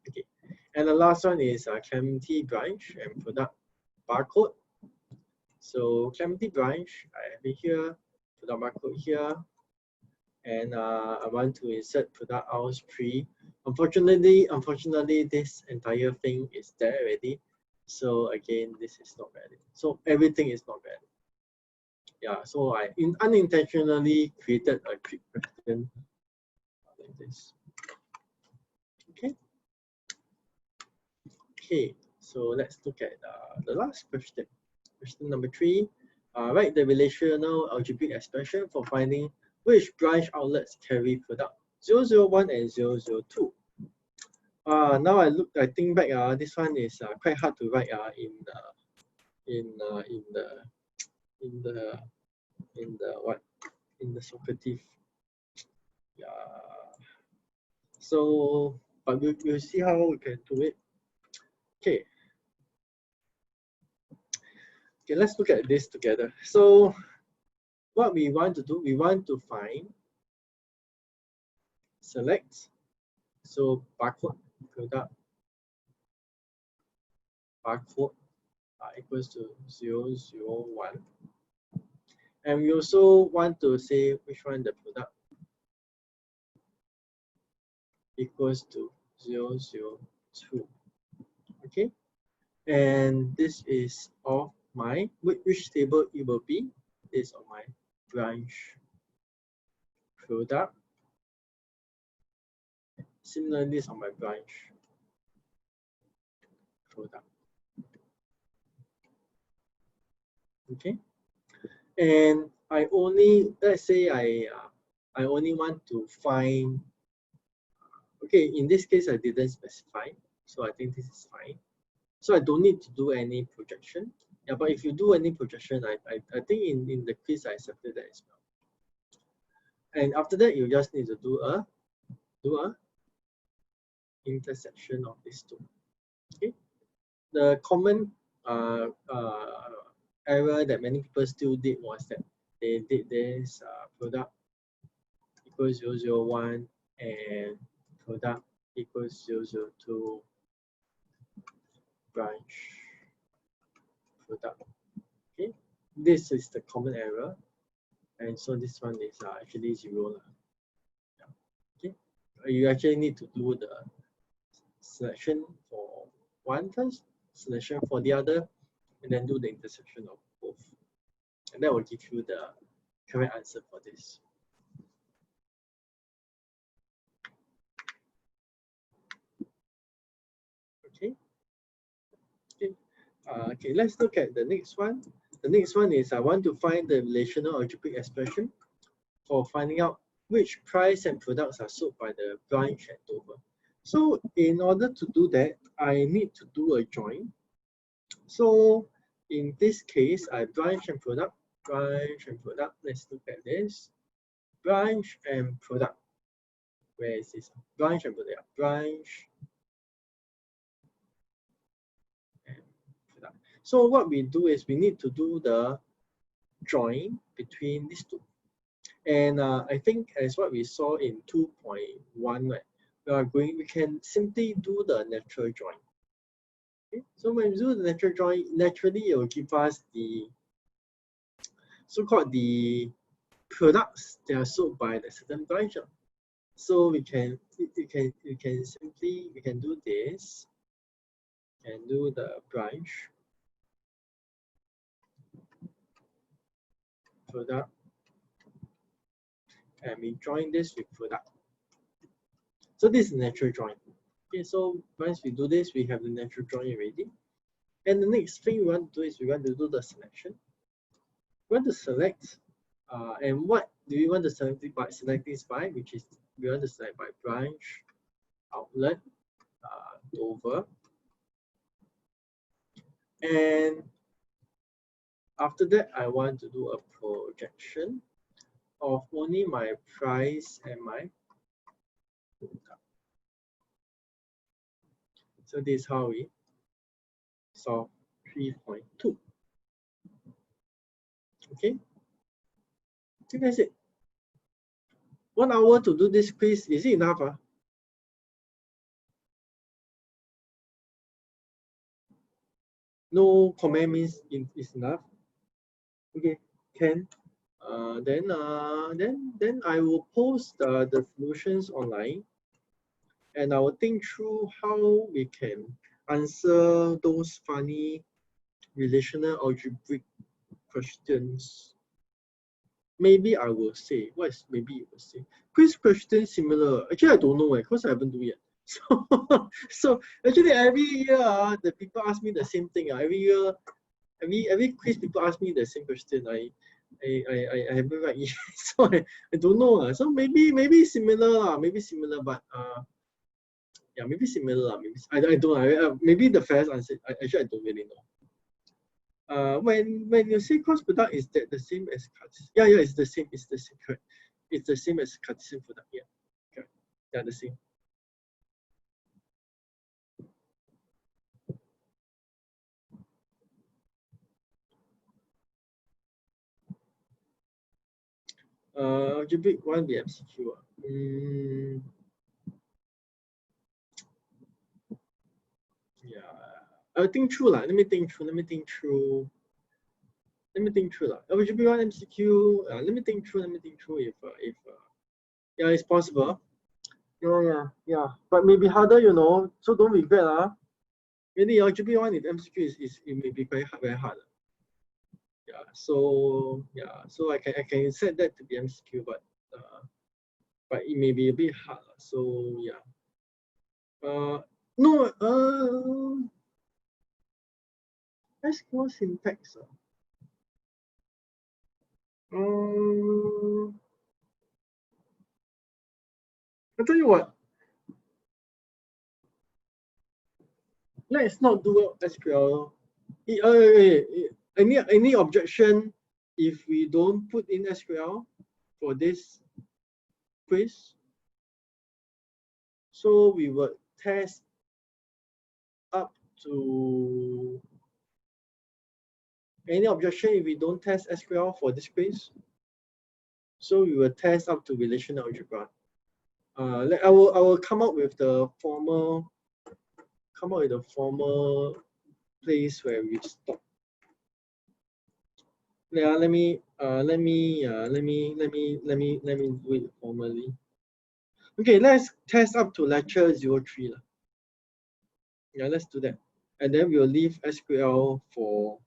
Okay, and the last one is Clementi branch and product barcode. So Clementi branch, I have it here, product barcode here, and I want to insert product hours pre. Unfortunately, this entire thing is there already. So again, this is not valid. So everything is not valid. Yeah, so I unintentionally created a trick question like this. Okay. Okay, so let's look at the last question. Question number 3. Write the relational algebraic expression for finding which branch outlets carry product 001 and 002. Now I think back. This one is quite hard to write in the Socrative. Yeah. So, but we'll see how we can do it. Okay. Okay, let's look at this together. So, what we want to do, we want to select, so barcode product barcode equals to 001, and we also want to say which one the product equals to 002. Okay, and this is of my which table it will be is of my branch product. Similarly, this is on my branch product. Okay, and I only, let's say I only want to find. Okay, in this case I didn't specify, so I think this is fine. So I don't need to do any projection. Yeah, but if you do any projection, I think in the quiz I accepted that as well. And after that, you just need to do a intersection of these two. Okay. The common error that many people still did was that they did this product equals 001 and product equals 002 branch product. Okay, this is the common error, and so this one is actually 0. Yeah. Okay, you actually need to do the selection for one first, selection for the other, and then do the intersection of both, and that will give you the correct answer for this. Okay. Okay, let's look at the next one. The next one is I want to find the relational algebraic expression for finding out which price and products are sold by the branch at Dover. So in order to do that, I need to do a join. So in this case, I branch and product. Let's look at this. Branch and product. Where is this? Branch and product. Branch and product. So what we do is we need to do the join between these two. And I think as what we saw in 2.1, right, we can simply do the natural join. Okay? So when we do the natural join, naturally it will give us the so-called the products that are sold by the certain branch. So we can simply do this and do the branch product, and we join this with product. So this is natural join. Okay, so once we do this, we have the natural join already. And the next thing we want to do is we want to do the selection. We want to select, and what do we want to select this by? Which is we want to select by branch, outlet, Dover, and after that I want to do a projection of only my price and my product. So this is how we solve 3.2. Okay, so that's it. 1 hour to do this quiz, is it enough? No comment means it's enough. Okay, can. Then I will post the solutions online, and I will think through how we can answer those funny relational algebraic questions. Maybe I will say, what is maybe you will say? Quiz question similar. Actually, I don't know because I haven't do yet. So actually every year the people ask me the same thing. Every year, every quiz people ask me the same question. I haven't write yet, so I don't know. So maybe similar, maybe similar, but yeah, maybe similar. Maybe I don't. Maybe the first answer. Actually, I don't really know. When you say cross product, is that the same as Cartesian? Yeah, it's the same. It's the same. Correct. It's the same as Cartesian product. Yeah, correct. Yeah, the same. Algebraic one be MCQ. Yeah, I'll think through lah. Let me think through. Algebraic one MCQ. Let me think through. If yeah, it's possible. Yeah. But maybe harder, So don't regret, Really, algebraic one if MCQ is it may be very hard. Yeah. So I can set that to be MCQ, but it may be a bit hard. So yeah. No. SQL syntax. I tell you what. Let's not do SQL. Any objection if we don't put in SQL for this quiz? So we will test up to any objection if we don't test SQL for this quiz? So we will test up to relational algebra. I will come up with the formal place where we stop. Yeah, let me do it formally. Okay, let's test up to lecture03. Yeah, let's do that. And then we'll leave SQL for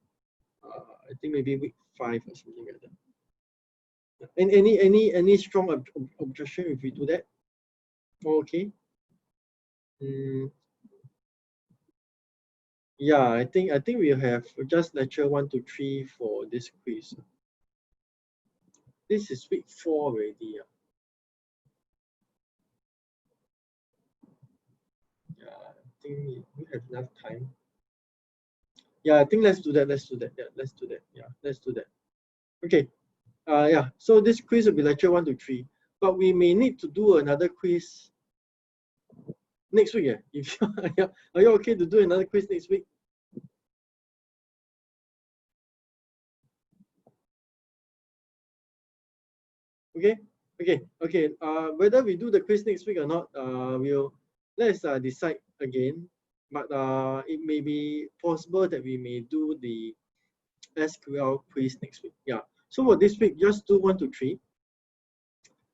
I think maybe week 5 or something like that. And any strong objection if we do that? Okay. Yeah, I think we have just lecture 1 to 3 for this quiz. This is week 4 already. Yeah, I think we have enough time. Yeah, I think let's do that. Let's do that. Yeah, let's do that. Yeah, let's do that. Okay. Yeah. So this quiz will be lecture 1 to 3, but we may need to do another quiz next week. Yeah. If are you okay to do another quiz next week? Okay. Okay. Whether we do the quiz next week or not, let's decide again. But it may be possible that we may do the SQL quiz next week. Yeah. So for this week, just do 1 to 3.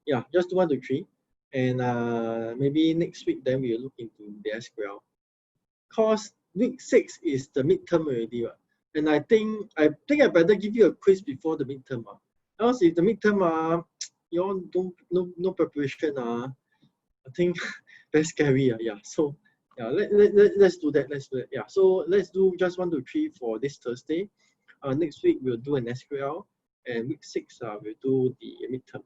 Yeah, just do 1 to 3. And maybe next week, then we'll look into the SQL. Cause week 6 is the midterm already. And I think I better give you a quiz before the midterm. Else if the midterm, you all don't no preparation. I think very scary. Yeah. So yeah, let's do that. Let's do that. Yeah. So let's do just 1 to 3 for this Thursday. Next week we'll do an SQL, and week 6 we'll do the midterm.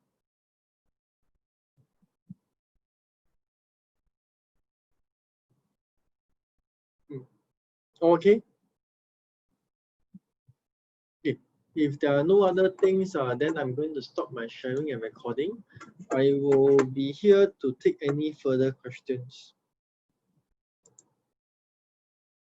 Okay. If there are no other things, then I'm going to stop my sharing and recording. I will be here to take any further questions.